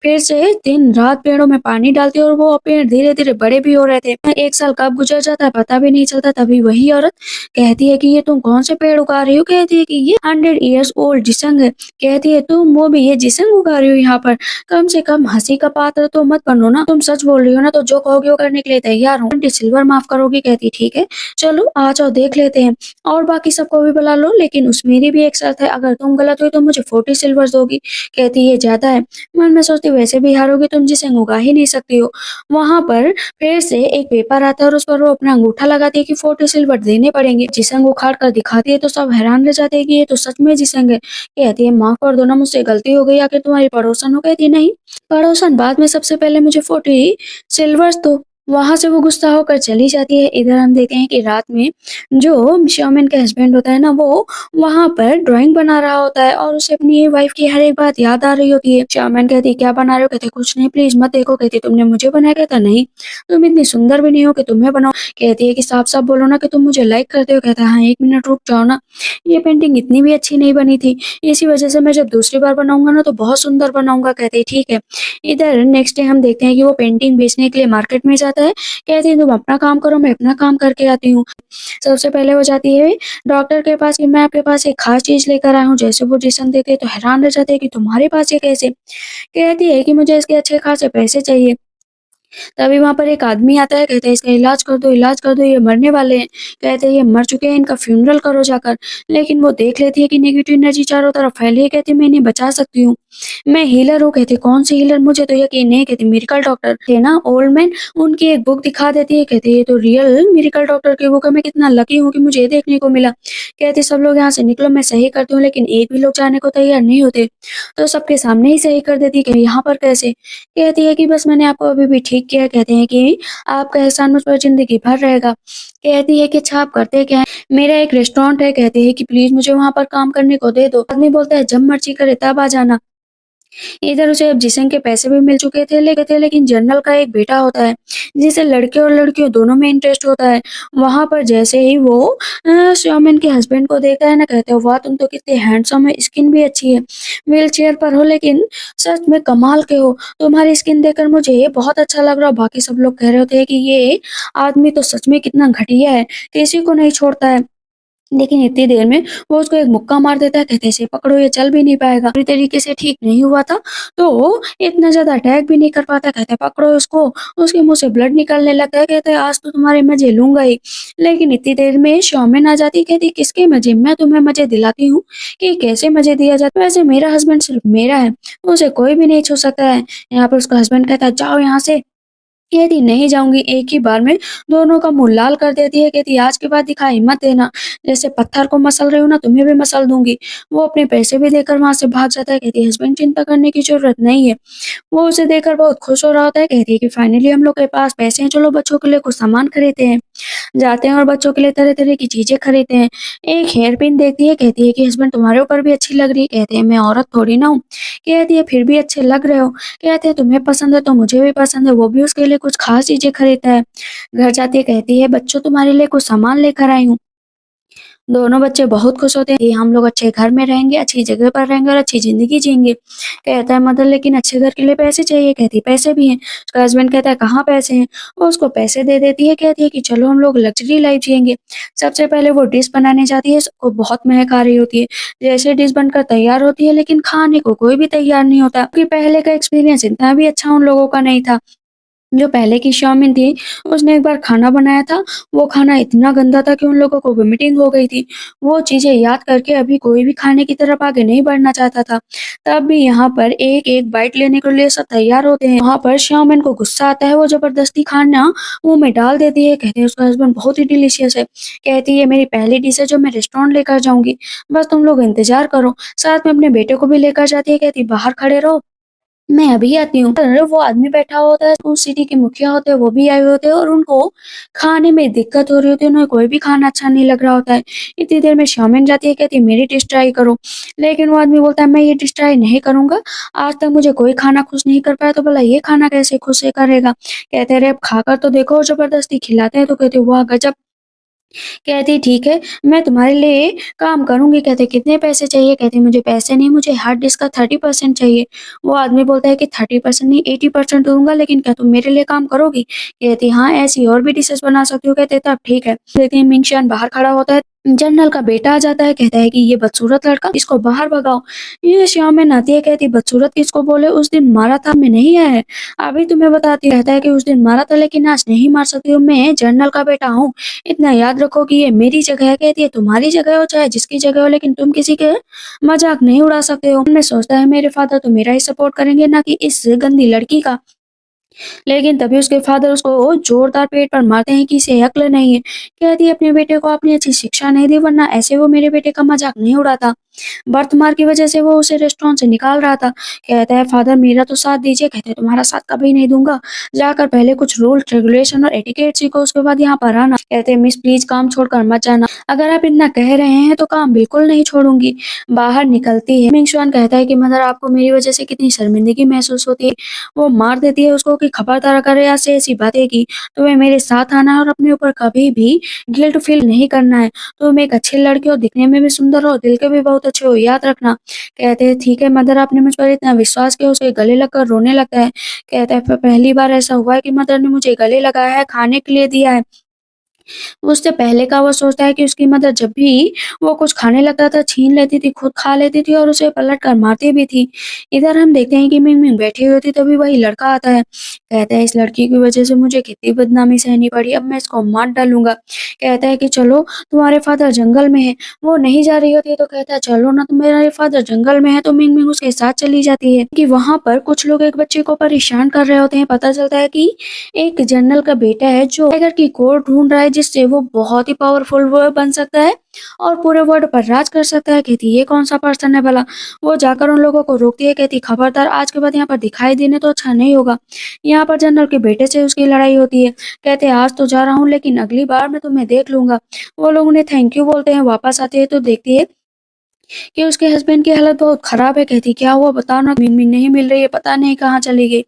फिर से दिन रात पेड़ों में पानी डालती और वो पेड़ धीरे धीरे बड़े भी हो रहे थे। एक साल कब गुजर जाता है पता भी नहीं चलता। तभी वही औरत कहती है कि ये तुम कौन से पेड़ उगा रही हो? कहती है कि ये 100 years old जिसंग है। कहती है तुम वो भी ये जिसंग उगा रही हो यहाँ पर? कम से कम हंसी का पात्र तो मत बनो ना। तुम सच बोल रही हो ना, तो जो कहोगे वो करने के लिए तैयार हूँ। आंटी सिल्वर माफ करोगी? कहती ठीक है चलो आ जाओ देख लेते हैं, और बाकी सबको भी बुला लो, लेकिन उस मेरी भी एक शर्त है, अगर तुम गलत हुई तो मुझे 40 सिल्वर दोगी। कहती ये ज्यादा है। मन में सोचती वैसे भी हारोगी, तुम जिसंग उगा ही नहीं सकती हो। वहां पर फिर से एक पेपर आता है और उस पर वो अपना अंगूठा लगाती है कि 40 सिल्वर देने पड़ेंगे। जिसंग उखाड़ कर दिखाती है तो सब हैरान रह जाते हैं कि ये तो सच में जिसंग है। कहती है माफ कर दो ना, मुझसे गलती हो गई। आखिर तुम्हारी पड़ोसन हो? कहती नहीं पड़ोसन बाद में, सबसे पहले मुझे 40 सिल्वर्स दो। वहां से वो गुस्सा होकर चली जाती है। इधर हम देखते हैं कि रात में जो श्योमेन का हस्बैंड होता है ना, वो वहां पर ड्राइंग बना रहा होता है और उसे अपनी वाइफ की हर एक बात याद आ रही होती है। श्योमेन कहती है क्या बना रहे हो? कहते कुछ नहीं प्लीज मत देखो। कहती तुमने मुझे बनाया? कहता नहीं तुम इतनी सुंदर भी नहीं हो कि तुम्हें बनाओ। कहती है कि साफ साफ बोलो ना कि तुम मुझे लाइक करते हो। कहता है हाँ एक मिनट रुक जाओ ना, ये पेंटिंग इतनी भी अच्छी नहीं बनी थी, इसी वजह से मैं जब दूसरी बार बनाऊंगा ना तो बहुत सुंदर बनाऊंगा। कहते हैं ठीक है। इधर नेक्स्ट डे हम देखते हैं कि वो पेंटिंग बेचने के लिए मार्केट में जाता है। कहते हैं तुम अपना काम करो, मैं अपना काम करके आती हूँ। सबसे पहले वो जाती है डॉक्टर के पास कि मैं आपके पास एक खास चीज लेकर आया हूँ। जैसे वो जिसम देखे तो हैरान रह जाते हैं कि तुम्हारे पास ये कैसे? कहती है कि मुझे इसके अच्छे खासे पैसे चाहिए। तभी वहाँ पर एक आदमी आता है। कहते हैं इसका इलाज कर दो, ये मरने वाले हैं। कहते हैं ये मर चुके हैं, इनका फ्यूनरल करो जाकर। लेकिन वो देख लेती है कि नेगेटिव एनर्जी चारों तरफ फैली है। कहती मैं इन्हें बचा सकती हूँ, मैं हीलर हूँ। कहती कौन सी हीलर? मुझे तो यकीन नहीं। कहती मिरेकल डॉक्टर थे ना ओल्ड मैन, उनकी एक बुक दिखा देती है। कहती ये तो रियल मिरेकल डॉक्टर की बुक है, मैं कितना लकी हूँ कि मुझे ये देखने को मिला। कहती सब लोग यहाँ से निकलो, मैं सही करती हूँ। लेकिन एक भी लोग जाने को तैयार नहीं होते, तो सबके सामने ही सही कर देती है। यहाँ पर कैसे? कहती है कि बस मैंने आपको अभी भी ठीक किया। कहते हैं कि आपका एहसान मुझ पर जिंदगी भर रहेगा। कहती है कि अच्छा आप करते क्या हैं? मेरा एक रेस्टोरेंट है। कहते हैं कि प्लीज मुझे वहां पर काम करने को दे दो। आदमी बोलता है जब मर्जी करे तब आ जाना। इधर उसे अब जिसम के पैसे भी मिल चुके थे, लेकिन जनरल का एक बेटा होता है जिसे लड़के और लड़कियों दोनों में इंटरेस्ट होता है। वहां पर जैसे ही वो श्योमेन के हस्बैंड को देखता है ना, कहते हो वाह तुम तो कितने हैंडसम है, स्किन भी अच्छी है, व्हील चेयर पर हो लेकिन सच में कमाल के हो, तुम्हारी स्किन देखकर मुझे ये बहुत अच्छा लग रहा। बाकी सब लोग कह रहे होते हैं कि ये आदमी तो सच में कितना घटिया है, किसी को नहीं छोड़ता है। लेकिन इतनी देर में वो उसको एक मुक्का मार देता है। कहते इसे पकड़ो, ये चल भी नहीं पाएगा, पूरी तरीके से ठीक नहीं हुआ था तो इतना ज्यादा अटैक भी नहीं कर पाता। कहते पकड़ो उसको। उसके मुंह से ब्लड निकलने लगता है। कहते आज तो तुम्हारे मजे लूंगा ही। लेकिन इतनी देर में शौमेन आ जाती। कहती किसके मजे? मैं तुम्हें मजे दिलाती हूँ कि कैसे मजे दिया जाता है। वैसे मेरा हस्बैंड सिर्फ मेरा है, उसे कोई भी नहीं छू सकता है। यहाँ पर उसका हस्बैंड कहता है जाओ यहाँ से। कहती नहीं जाऊंगी। एक ही बार में दोनों का मुंह लाल कर देती है। कहती आज के बाद दिखाई मत देना, जैसे पत्थर को मसल रही हूँ ना तुम्हें भी मसल दूंगी। वो अपने पैसे भी देकर वहां से भाग जाता है। कहती हस्बैंड चिंता करने की जरूरत नहीं है, वो उसे देखकर बहुत खुश हो रहा होता है। कहती है कि फाइनली हम लोग के पास पैसे हैं, चलो बच्चों के लिए कुछ सामान खरीदते हैं। जाते हैं और बच्चों के लिए तरह तरह की चीजें खरीदते हैं। एक हेयर पिन देखती है। कहती है कि हस्बैंड तुम्हारे ऊपर भी अच्छी लग रही है। कहते हैं मैं औरत थोड़ी ना हूँ। कहती है फिर भी अच्छे लग रहे हो। कहते हैं तुम्हें पसंद है तो मुझे भी पसंद है। वो भी उसके लिए कुछ खास चीजें खरीदता है। घर जाती है कहती है बच्चों तुम्हारे लिए कुछ सामान लेकर आई हूँ। दोनों बच्चे बहुत खुश होते हैं कि हम लोग अच्छे घर में रहेंगे, अच्छी जगह पर रहेंगे और अच्छी जिंदगी जिएंगे। कहता है मदर लेकिन अच्छे घर के लिए पैसे चाहिए। कहती पैसे भी हैं। उसका हस्बैंड कहता है कहाँ पैसे हैं? वो उसको पैसे दे देती है। कहती है कि चलो हम लोग लग्जरी लाइफ जिएंगे। सबसे पहले वो डिश बनाने जाती है। सबको बहुत महक आ रही होती है। जैसे डिश बनकर तैयार होती है लेकिन खाने को कोई भी तैयार नहीं होता, क्योंकि पहले का एक्सपीरियंस इतना भी अच्छा उन लोगों का नहीं था। जो पहले की शाओमिन थी, उसने एक बार खाना बनाया था, वो खाना इतना गंदा था कि उन लोगों को वोमिटिंग हो गई थी। वो चीज़ें याद करके अभी कोई भी खाने की तरफ आगे नहीं बढ़ना चाहता था। तब भी यहाँ पर एक-एक बाइट लेने के लिए सब तैयार होते हैं। वहाँ पर शाओमिन को गुस्सा आता है, वो ज़बरदस्ती खाना मुँह में डाल देती है। कहते हैं उसका हस्बैंड बहुत ही डिलीशियस है। कहती है मेरी पहली डिश है जो मैं रेस्टोरेंट लेकर जाऊँगी, बस तुम लोग इंतज़ार करो। साथ में अपने बेटे को भी लेकर जाती है, कहती बाहर खड़े रहो, मैं अभी आती हूँ। पर वो आदमी बैठा होता है, उस सिटी के मुखिया होते हैं, वो भी आए हुए होते हैं और उनको खाने में दिक्कत हो रही होती है, उन्हें कोई भी खाना अच्छा नहीं लग रहा होता है। इतनी देर में शाओमिन जाती है, कहती है मेरी डिश ट्राई करो। लेकिन वो आदमी बोलता है मैं ये डिश ट्राई नहीं करूँगा, आज तक मुझे कोई खाना खुश नहीं कर पाया तो भला ये खाना कैसे खुश से करेगा। कहते हैं अरे अब खाकर तो देखो, और ज़बरदस्ती खिलाते हैं तो कहते हैं वाह गज़ब! कहती ठीक है, मैं तुम्हारे लिए काम करूँगी। कहते कितने पैसे चाहिए? कहती मुझे पैसे नहीं, मुझे हर डिश का 30% चाहिए। वो आदमी बोलता है कि 30% नहीं 80% दूँगा, लेकिन क्या तुम मेरे लिए काम करोगी? कहती हाँ, ऐसी और भी डिशेज़ बना सकती हूँ। कहते तब ठीक है। लेकिन मिंगशान बाहर खड़ा होता है, जनरल का बेटा आ जाता है, कहता है कि ये बदसूरत लड़का, इसको बाहर भगाओ। ये श्याम आती है, कहती बदसूरत किसको बोले? उस दिन मारा था, मैं नहीं आया है, अभी तुम्हें बताती। कहता है कि उस दिन मारा था लेकिन आज नहीं मार सकती हूँ, मैं जनरल का बेटा हूँ। इतना याद रखो कि ये मेरी जगह है। कहती है तुम्हारी जगह हो चाहे जिसकी जगह हो, लेकिन तुम किसी के मजाक नहीं उड़ा सकते हो। मैं सोचता है मेरे फादर तो मेरा ही सपोर्ट करेंगे, ना कि इस गंदी लड़की का। लेकिन तभी उसके फादर उसको जोरदार पेट पर मारते हैं कि इसे अक्ल नहीं है। कहती है अपने बेटे को आपने अच्छी शिक्षा नहीं दी, वरना ऐसे वो मेरे बेटे का मजाक नहीं उड़ाता। बर्तमार की वजह से वो उसे रेस्टोरेंट से निकाल रहा था। कहता है फादर मेरा तो साथ दीजिए। कहते हैं तुम्हारा साथ कभी नहीं दूंगा, जाकर पहले कुछ रूल रेगुलेशन और एटिकेट सीखो, उसके बाद यहाँ पर आना। कहते हैं मिस प्लीज काम छोड़कर मत जाना, अगर आप इतना कह रहे हैं तो काम बिल्कुल नहीं छोड़ूंगी। बाहर निकलती है, मिंगशुआन कहता है कि मदर आपको मेरी वजह से कितनी शर्मिंदगी महसूस होती है। वो मार देती है उसको कि खबरदार अगर ऐसे ऐसी बातें की तो वे मेरे साथ आना है और अपने ऊपर कभी भी गिल्ट फील नहीं करना है। तुम एक अच्छी लड़की हो, दिखने में भी सुंदर हो, दिल के भी बहुत अच्छे हो, याद रखना। कहते हैं ठीक है मदर, आपने मुझ पर इतना विश्वास किया। उसके गले लगकर रोने लगता है। कहता है पहली बार ऐसा हुआ है कि मदर ने मुझे गले लगाया है, खाने के लिए दिया है। उससे पहले का वो सोचता है कि उसकी मदर जब भी वो कुछ खाने लगता था छीन लेती थी, खुद खा लेती थी और उसे पलट कर मारती भी थी। इधर हम देखते हैं कि मिंग-मिंग बैठी हुई होती, तभी वही लड़का आता है। कहता है इस लड़की की वजह से मुझे कितनी बदनामी सहनी पड़ी, अब मैं इसको मार डालूँगा। कहता है कि चलो तुम्हारे फादर जंगल में हैं। वो नहीं जा रही होती है तो कहता है चलो ना, तुम्हारे फादर जंगल में है, तो मिंग-मिंग उसके साथ चली जाती है कि वहाँ पर कुछ लोग एक बच्चे को परेशान कर रहे होते हैं। पता चलता है कि एक जनरल का बेटा है जो टाइगर की कोर ढूंढ रहा है, जिससे वो बहुत ही पावरफुल वो बन सकता है और पूरे वर्ल्ड पर राज कर सकता है। कहती ये कौन सा पर्सन है भला? वो जाकर उन लोगों को रोकती है, कहती खबरदार आज के बाद यहाँ पर दिखाई देने तो अच्छा नहीं होगा। यहाँ पर जनरल के बेटे से उसकी लड़ाई होती है। कहते आज तो जा रहा हूँ लेकिन अगली बार मैं तुम्हें देख लूंगा। वो लोग उन्हें थैंक यू बोलते हैं। वापस आते हैं तो देखती है कि उसके हस्बैंड की हालत बहुत खराब है। कहती क्या हुआ बताओ ना, मिंग नहीं मिल रही है, पता नहीं कहाँ चली गई।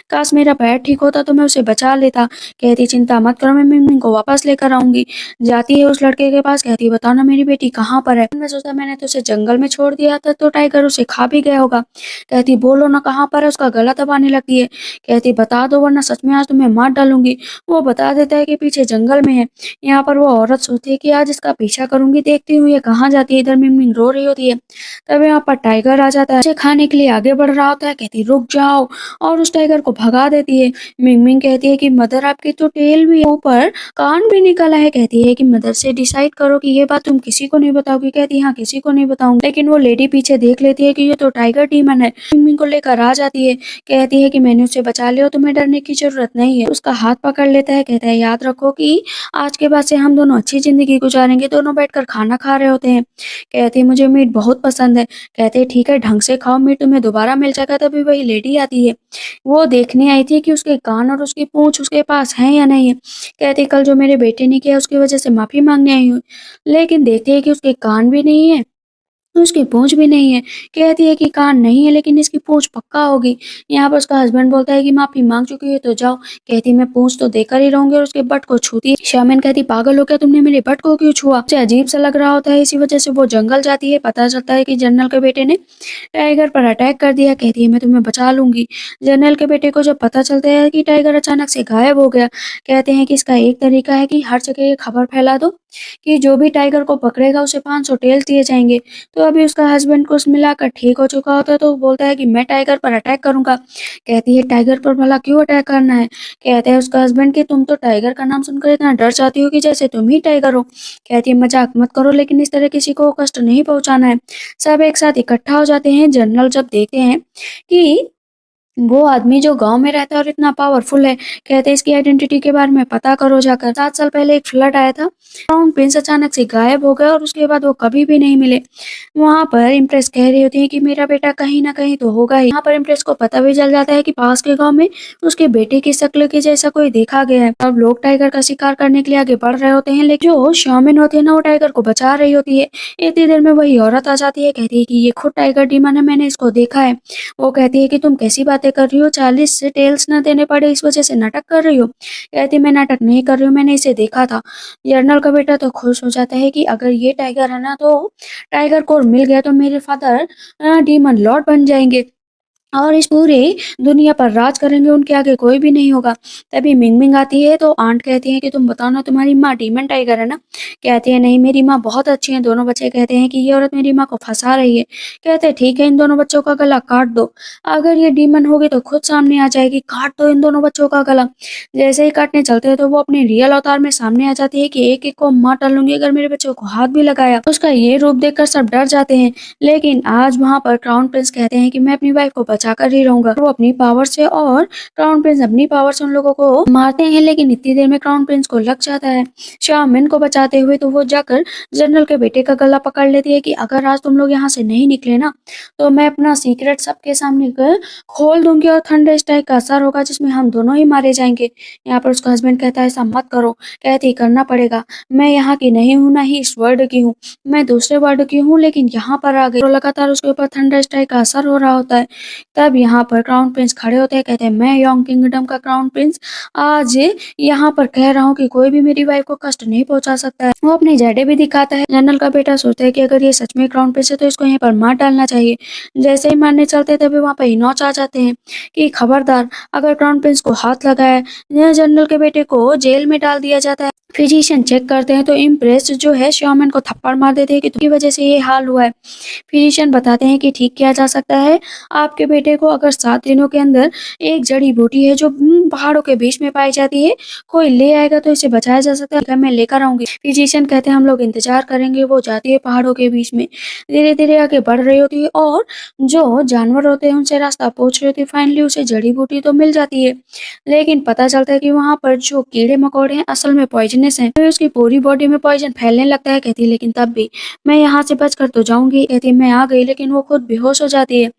काश मेरा पैर ठीक होता तो मैं उसे बचा लेता। कहती चिंता मत करो, मैं मिंग को वापस लेकर आऊंगी। जाती है उस लड़के के पास, कहती बताओ ना मेरी बेटी कहाँ पर है? मैं सोचा मैंने तो उसे जंगल में छोड़ दिया था तो टाइगर उसे खा भी गया होगा। कहती बोलो ना कहाँ पर है? उसका गला दबाने लगती है। कहती बता दो वरना सच में आज तुम्हें मार डालूंगी। वो बता देता है कि पीछे जंगल में है। यहाँ पर वो औरत सोचती है कि आज इसका पीछा करूंगी, देखती हूँ ये कहाँ जाती है। इधर मिंग रो रही होती है। तब यहाँ पर टाइगर आ जाता है, उसे खाने के लिए आगे बढ़ रहा होता है। कहती रुक जाओ और उस टाइगर को भगा देती है। मिंग कहती है कि मदर आपकी तो टेल भी है, ऊपर कान भी निकला है। कहती है कि मदर से डिसाइड करो कि ये बात तुम किसी को नहीं बताओगी। कहती हाँ किसी को नहीं बताऊंगी। लेकिन वो लेडी पीछे देख लेती है कि ये तो टाइगर डीमन है। मिंग को लेकर आ जाती है। कहती है कि मैंने उसे बचा लिया, तुम्हें डरने की जरूरत नहीं है। उसका हाथ पकड़ लेता है। कहता है याद रखो कि आज के बाद से हम दोनों अच्छी जिंदगी गुजारेंगे। दोनों बैठकर खाना खा रहे होते हैं। कहती है मुझे मीट बहुत पसंद है। कहते हैं ठीक है ढंग से खाओ, मीट तुम्हें दोबारा मिल जाएगा। तभी वही लेडी आती है। वो देखने आई थी कि उसके कान और उसकी पूंछ उसके पास है या नहीं है। कहती कल जो मेरे बेटे ने किया उसकी वजह से माफी मांगने आई हूँ। लेकिन देखती है कि उसके कान भी नहीं है, उसकी पूँछ भी नहीं है। कहती है कि कान नहीं है लेकिन इसकी पूँछ पक्का होगी। यहाँ पर उसका हस्बैंड बोलता है कि माफ़ी माँग चुकी है तो जाओ। कहती मैं पूँछ तो देकर ही रहूँगी, और उसके बट को छूती है। शामिन कहती पागल हो क्या, तुमने मेरे बट को क्यों छुआ? उसे अजीब सा लग रहा होता है, इसी वजह से वो जंगल जाती है। पता चलता है कि जनरल के बेटे ने टाइगर पर अटैक कर दिया। कहती है मैं तुम्हें बचा लूंगी। जनरल के बेटे को जब पता चलता है कि टाइगर अचानक से गायब हो गया, कहते हैं कि इसका एक तरीका है कि हर जगह ये खबर फैला दो कि जो भी टाइगर को पकड़ेगा उसे 500 टेल्स दिए जाएंगे। तो अभी उसका हस्बैंड कुछ मिलाकर ठीक हो चुका होता है, तो वो बोलता है कि मैं टाइगर पर अटैक करूंगा। कहती है टाइगर पर भला क्यों अटैक करना है? कहते हैं उसका हस्बैंड कि तुम तो टाइगर का नाम सुनकर इतना डर जाती हो कि जैसे तुम ही टाइगर हो। कहती है मजाक मत करो, लेकिन इस तरह किसी को कष्ट नहीं पहुंचाना है। सब एक साथ इकट्ठा हो जाते हैं। जनरल जब देखते हैं कि वो आदमी जो गांव में रहता है और इतना पावरफुल है, कहते हैं इसकी आइडेंटिटी के बारे में पता करो जाकर। 7 साल पहले एक फ्लड आया था, क्राउन प्रिंस अचानक से गायब हो गए और उसके बाद वो कभी भी नहीं मिले। वहां पर इम्प्रेस कह रही होती है कि मेरा बेटा कहीं ना कहीं तो होगा ही। यहाँ पर इम्प्रेस को पता भी चल जाता है कि पास के गांव में उसके बेटे की शक्ल के जैसा कोई देखा गया है। अब लोग टाइगर का शिकार करने के लिए आगे बढ़ रहे होते हैं, लेकिन जो शामिन होती है ना, वो टाइगर को बचा रही होती है। इतनी देर में वही औरत आ जाती है, कहती है कि ये खुद टाइगर डीमन है, मैंने इसको देखा है। वो कहती है कि तुम कैसी बातें कर रही हो, 40 से टेल्स न देने पड़े इस वजह से नाटक कर रही हो? कहती मैं नाटक नहीं कर रही हूँ, मैंने इसे देखा था। जनरल का बेटा तो खुश हो जाता है कि अगर ये टाइगर है ना, तो टाइगर को मिल गया तो मेरे फादर डीमन लॉर्ड बन जाएंगे और इस पूरी दुनिया पर राज करेंगे, उनके आगे कोई भी नहीं होगा। तभी मिंग मिंग आती है, तो आंट कहती है कि तुम बताओ ना, तुम्हारी माँ डीमन टाइगर है ना? कहती है नहीं, मेरी माँ बहुत अच्छी है। दोनों बच्चे कहते हैं कि ये औरत मेरी माँ को फंसा रही है। कहते हैं ठीक है, इन दोनों बच्चों का गला काट दो। अगर ये डीमन होगी तो खुद सामने आ जाएगी, काट दो इन दोनों बच्चों का गला। जैसे ही काटने चलते हैं तो वो अपने रियल अवतार में सामने आ जाती है कि एक एक को मार डालूंगी अगर मेरे बच्चों को हाथ भी लगाया। उसका ये रूप देखकर सब डर जाते हैं, लेकिन आज वहां पर क्राउन प्रिंस कहते हैं कि मैं अपनी वाइफ को बचाकर ही रहूंगा। वो अपनी पावर से और क्राउन प्रिंस अपनी पावर से उन लोगों को मारते हैं, लेकिन इतनी देर में क्राउन प्रिंस को लग जाता है शामिन को बचाते हुए। तो वो जाकर जनरल के बेटे का गला पकड़ लेती है कि अगर आज तुम लोग यहाँ से नहीं निकले ना, तो मैं अपना सीक्रेट सबके सामने खोल दूंगी और थंडर स्ट्राइक का असर होगा जिसमें हम दोनों ही मारे जाएंगे। यहाँ पर उसका हस्बैंड कहता है ऐसा मत करो। कहती करना पड़ेगा, मैं यहाँ की नहीं हूँ, ना ही इस वर्ल्ड की हूँ, मैं दूसरे वर्ल्ड की हूँ, लेकिन यहाँ पर आ गई। तो लगातार उसके ऊपर थंडर स्ट्राइक का असर हो रहा होता है। तब यहाँ पर क्राउन प्रिंस खड़े होते हैं, कहते हैं मैं यॉन्ग किंगडम का क्राउन प्रिंस आज यहाँ पर कह रहा हूँ कि कोई भी मेरी वाइफ को कष्ट नहीं पहुंचा सकता है। वो अपने जेडे भी दिखाता है। जनरल का बेटा सोचता है कि अगर ये सच में क्राउन प्रिंस है तो इसको यहाँ पर मार डालना चाहिए। जैसे ही मारने चलते तभी वहां पर इनोच आ जाते हैं कि खबरदार, अगर क्राउन प्रिंस को हाथ लगाया, जनरल के बेटे को जेल में डाल दिया जाता है। फिजिशियन चेक करते हैं तो इम्प्रेस जो है श्योमैन को थप्पड़ मार देते हैं कि तुम्हारी वजह से ये हाल हुआ है। फिजिशियन बताते हैं कि ठीक किया जा सकता है आपके बेटे को, अगर 7 दिनों के अंदर एक जड़ी बूटी है जो पहाड़ों के बीच में पाई जाती है, कोई ले आएगा तो इसे बचाया जा सकता है। मैं लेकर आऊंगी। फिजिशियन कहते हैं हम लोग इंतजार करेंगे। वो जाती है पहाड़ों के बीच में, धीरे धीरे आगे बढ़ रही होती है और जो जानवर होते हैं उनसे रास्ता पूछ रही होती है। फाइनली उसे जड़ी बूटी तो मिल जाती है, लेकिन पता चलता है कि वहां पर जो कीड़े मकोड़े हैं असल में पॉइजनस हैं। तो उसकी पूरी बॉडी में पॉइजन फैलने लगता है। कहती है लेकिन तब भी मैं यहाँ से बचकर तो जाऊंगी। कहती है मैं आ गई, लेकिन वो खुद बेहोश हो जाती है।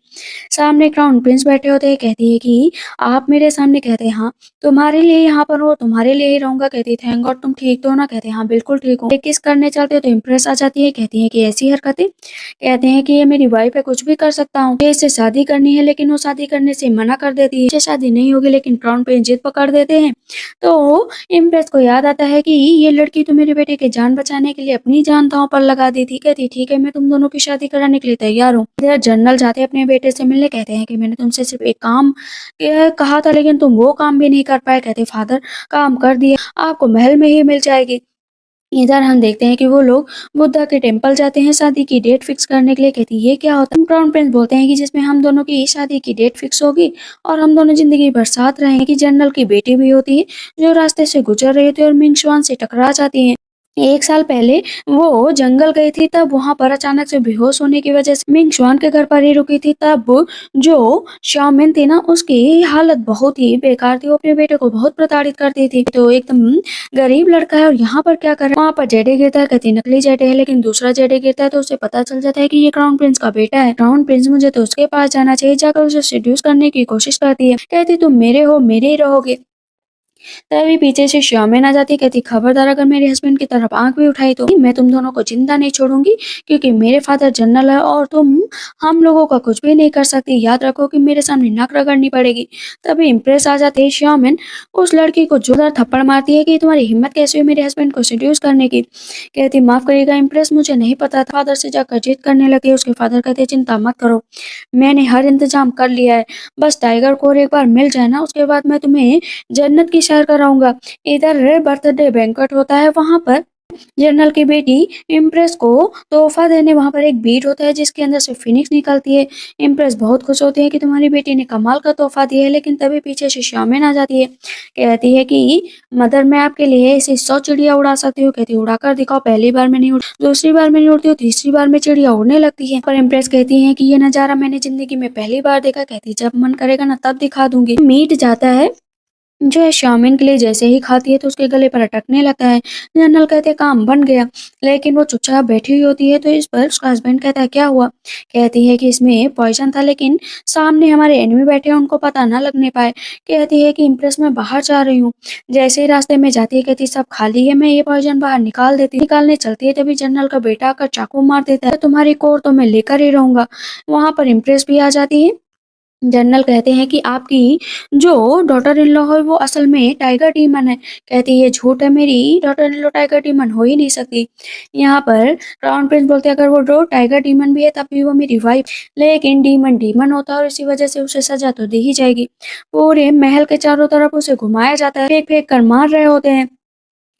सामने क्राउन प्रिंस बैठे होते हैं। कहती है कि आप मेरे सामने? कहते हैं हाँ, तुम्हारे लिए यहाँ पर हो, तुम्हारे लिए ही रहूंगा। कहती है थैंक गॉड, तुम ठीक तो हो ना? कहते हैं हाँ बिल्कुल ठीक हूँ। किस करने चलते तो इम्प्रेस आ जाती है। कहती है कि ऐसी हरकतें? कहते हैं कि ये मेरी वाइफ है, कुछ भी कर सकता हूँ। इससे शादी करनी है, लेकिन वो शादी करने से मना कर देती है। इससे शादी नहीं होगी, लेकिन क्राउन प्रिंस जिद पकड़ देते हैं। तो इम्प्रेस को याद आता है कि ये लड़की तो मेरे बेटे की जान बचाने के लिए अपनी जान दांव पर लगा दी थी। कहती ठीक है, मैं तुम दोनों की शादी कराने के लिए तैयार हूँ। इधर जनरल जाते हैं अपने बेटे से मिलने। कहते हैं कि मैंने तुमसे सिर्फ एक काम कहा था, लेकिन तुम वो काम भी नहीं कर पाए। कहते फादर काम कर दिया, आपको महल में ही मिल जाएगी। इधर हम देखते हैं कि वो लोग बुद्धा के टेम्पल जाते हैं शादी की डेट फिक्स करने के लिए। कहती ये क्या होता है? क्राउन प्रिंस बोलते हैं कि जिसमें हम दोनों की शादी की डेट फिक्स होगी और हम दोनों जिंदगी भर साथ रहेंगे। कि जनरल की बेटी भी होती है जो रास्ते से गुजर रही थी और मिंग शुआन से टकरा जाती है। 1 साल पहले वो जंगल गई थी, तब वहां पर अचानक से बेहोश होने की वजह से मिंग शुआन के घर पर ही रुकी थी। तब जो शाओमिन थी ना, उसकी हालत बहुत ही बेकार थी। वो अपने बेटे को बहुत प्रताड़ित करती थी। तो एकदम गरीब लड़का है और यहाँ पर क्या कर रहा है? वहाँ पर जेडे गिरता है। कहती नकली जेडे है, लेकिन दूसरा जेडे गिरता है तो उसे पता चल जाता है कि ये क्राउन प्रिंस का बेटा है। क्राउन प्रिंस मुझे तो उसके पास जाना चाहिए। जाकर उसे सेड्यूस करने की कोशिश करती है। कहती तुम मेरे हो, मेरे ही रहोगे। तभी पीछे से श्यामेन आ जाती। कहती खबरदार, अगर मेरे हस्बैंड की तरफ आंख भी उठाई तो मैं तुम दोनों को जिंदा नहीं छोड़ूंगी, क्योंकि मेरे फादर जनरल है और तुम हम लोगों का कुछ भी नहीं कर सकती। याद रखो कि मेरे सामने नाक रगड़नी पड़ेगी। तभी इम्प्रेस आ जाते। श्यामेन उस लड़की को जोरदार थप्पड़ मारती है कि तुम्हारी हिम्मत कैसे हुई मेरे हस्बैंड को सेड्यूस करने की। कहती माफ करिएगा इम्प्रेस, मुझे नहीं पता था। फादर से जाकर जिद करने लगे। उसके फादर कहते चिंता मत करो, मैंने हर इंतजाम कर लिया है। बस टाइगर को एक बार मिल जाए ना, उसके बाद मैं तुम्हें जन्नत की सैर कराऊंगा। इधर बर्थडे बैंक्वेट होता है। वहां पर जनरल की बेटी इम्प्रेस को तोहफा देने वहां पर एक बीट होता है जिसके अंदर से फिनिक्स निकलती है। इम्प्रेस बहुत खुश होती है कि तुम्हारी बेटी ने कमाल का तोहफा दिया है, लेकिन तभी पीछे से शामिन आ जाती है। कहती है कि मदर, मैं आपके लिए ऐसी 100 चिड़िया उड़ा सकती हूँ। कहती है उड़ाकर दिखाओ। पहली बार में नहीं उड़, दूसरी बार में नहीं उड़ती हूँ, तीसरी बार में चिड़िया उड़ने लगती है। पर इम्प्रेस कहती है कि ये नजारा मैंने जिंदगी में पहली बार देखा। कहती है जब मन करेगा ना तब दिखा दूंगी। मीट जाता है जो है शामिन के लिए, जैसे ही खाती है तो उसके गले पर अटकने लगता है। जनरल कहते हैं काम बन गया, लेकिन वो चुपचाप बैठी हुई होती है। तो इस पर उसका हस्बैंड कहता है क्या हुआ। कहती है कि इसमें पॉइजन था, लेकिन सामने हमारे एनिमी बैठे हैं, उनको पता ना लगने पाए। कहती है कि इम्प्रेस मैं बाहर जा रही हूँ। जैसे ही रास्ते में जाती है कहती सब खाली है, मैं ये पॉइजन बाहर निकाल देती। निकालने चलती है तभी जनरल का बेटा आकर चाकू मार देता है। तुम्हारी कोर तो मैं लेकर ही रहूंगा। वहां पर इम्प्रेस भी आ जाती है। जनरल कहते हैं कि आपकी जो डॉटर इन लॉ है वो असल में टाइगर डीमन है। कहती है ये झूठ है, मेरी daughter in law tiger demon हो ही नहीं सकती। यहाँ पर क्राउन प्रिंस बोलते हैं अगर वो डो टाइगर डीमन भी है तब भी वो मेरी वाइफ, लेकिन डीमन डीमन होता है और इसी वजह से उसे सजा तो दी ही जाएगी। पूरे महल के चारों तरफ उसे घुमाया जाता है, फेंक फेंक कर मार रहे होते हैं।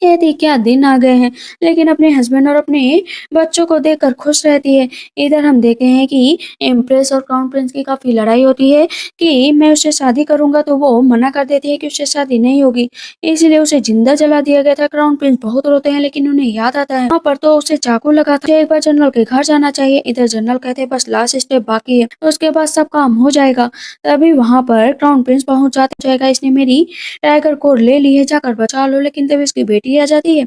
कहती क्या दिन आ गए हैं, लेकिन अपने हस्बैंड और अपने बच्चों को देखकर खुश रहती है। इधर हम देखते हैं कि इम्प्रेस और क्राउन प्रिंस की काफी लड़ाई होती है कि मैं उससे शादी करूंगा, तो वो मना कर देती है कि उससे शादी नहीं होगी, इसलिए उसे जिंदा जला दिया गया था। क्राउन प्रिंस बहुत रोते हैं, लेकिन उन्हें याद आता है वहाँ पर तो उसे चाकू लगा था। एक बार जनरल के घर जाना चाहिए। इधर जनरल कहते हैं बस लास्ट स्टेप बाकी है, उसके बाद सब काम हो जाएगा। तभी वहां पर क्राउन प्रिंस पहुंच जाएगा। इसने मेरी टाइगर को ले ली है, जाकर बचा लो। लेकिन तभी उसकी बेटी आ जाती है।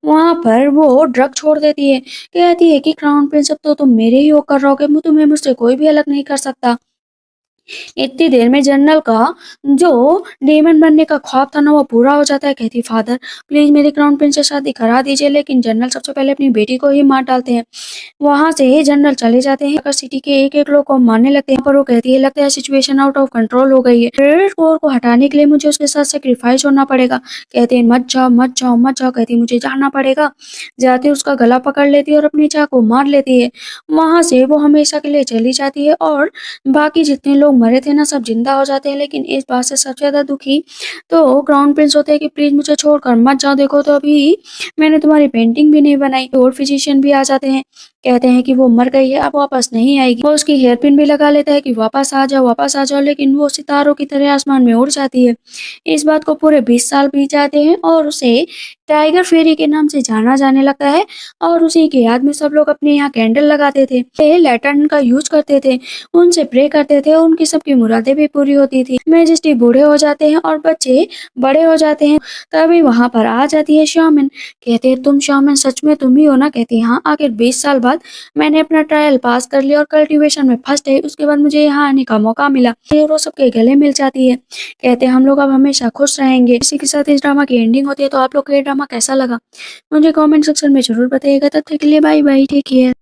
वहां पर वो ड्रग छोड़ देती है। कहती है कि क्राउन प्रिंस अब तो तुम मेरे ही होकर रहोगे, तुम्हें मुझसे कोई भी अलग नहीं कर सकता। इतनी देर में जनरल का जो डेमन बनने का ख्वाब था ना वो पूरा हो जाता है। कहती फादर प्लीज मेरी क्राउन प्रिंस से शादी करा दीजिए, लेकिन जनरल सबसे पहले अपनी बेटी को ही मार डालते हैं। वहां से जनरल चले जाते हैं, सिटी के एक एक लोग को मारने लगते हैं। पर वो कहती है लगता है सिचुएशन आउट ऑफ कंट्रोल हो गई है, रेड कोर को हटाने के लिए मुझे उसके साथ सेक्रीफाइस होना पड़ेगा। कहते हैं मत जाओ मत जाओ मत जाओ। कहती है मुझे जाना पड़ेगा। जाते उसका गला पकड़ लेती है और अपनी चाकू मार लेती है। वहां से वो हमेशा के लिए चली जाती है और बाकी जितने लोग मरे थे ना सब जिंदा हो जाते हैं। लेकिन इस बात से सबसे ज्यादा दुखी तो क्राउन प्रिंस होते हैं कि प्लीज मुझे छोड़कर मत जाओ, देखो तो अभी मैंने तुम्हारी पेंटिंग भी नहीं बनाई। और फिजिशियन भी आ जाते हैं, कहते हैं कि वो मर गई है, अब वापस नहीं आएगी। वो उसकी हेयर पिन भी लगा लेता है कि वापस आ जाओ वापस आ जाओ, लेकिन वो सितारों की तरह आसमान में उड़ जाती है। इस बात को पूरे 20 साल बीत जाते हैं और उसे टाइगर फेरी के नाम से जाना जाने लगता है। और उसी की याद में सब लोग अपने यहाँ कैंडल लगाते थे, लैटर्न का यूज करते थे, उनसे प्रे करते थे और उनकी सबकी मुरादें भी पूरी होती थी। मैजेस्टी बूढ़े हो जाते हैं और बच्चे बड़े हो जाते हैं। तभी वहां पर आ जाती है शामिन। कहते हैं तुम शामिन सच में तुम ही हो ना। कहती है हाँ, आखिर 20 साल बाद मैंने अपना ट्रायल पास कर लिया और कल्टीवेशन में फर्स्ट है, उसके बाद मुझे यहाँ आने का मौका मिला। हीरो सबके गले मिल जाती है। कहते हैं हम लोग अब हमेशा खुश रहेंगे। इसी के साथ इस ड्रामा की एंडिंग होती है। तो आप लोग को ये ड्रामा कैसा लगा मुझे कमेंट सेक्शन में जरूर बताइएगा। तब तक के लिए बाय बाय, टेक केयर।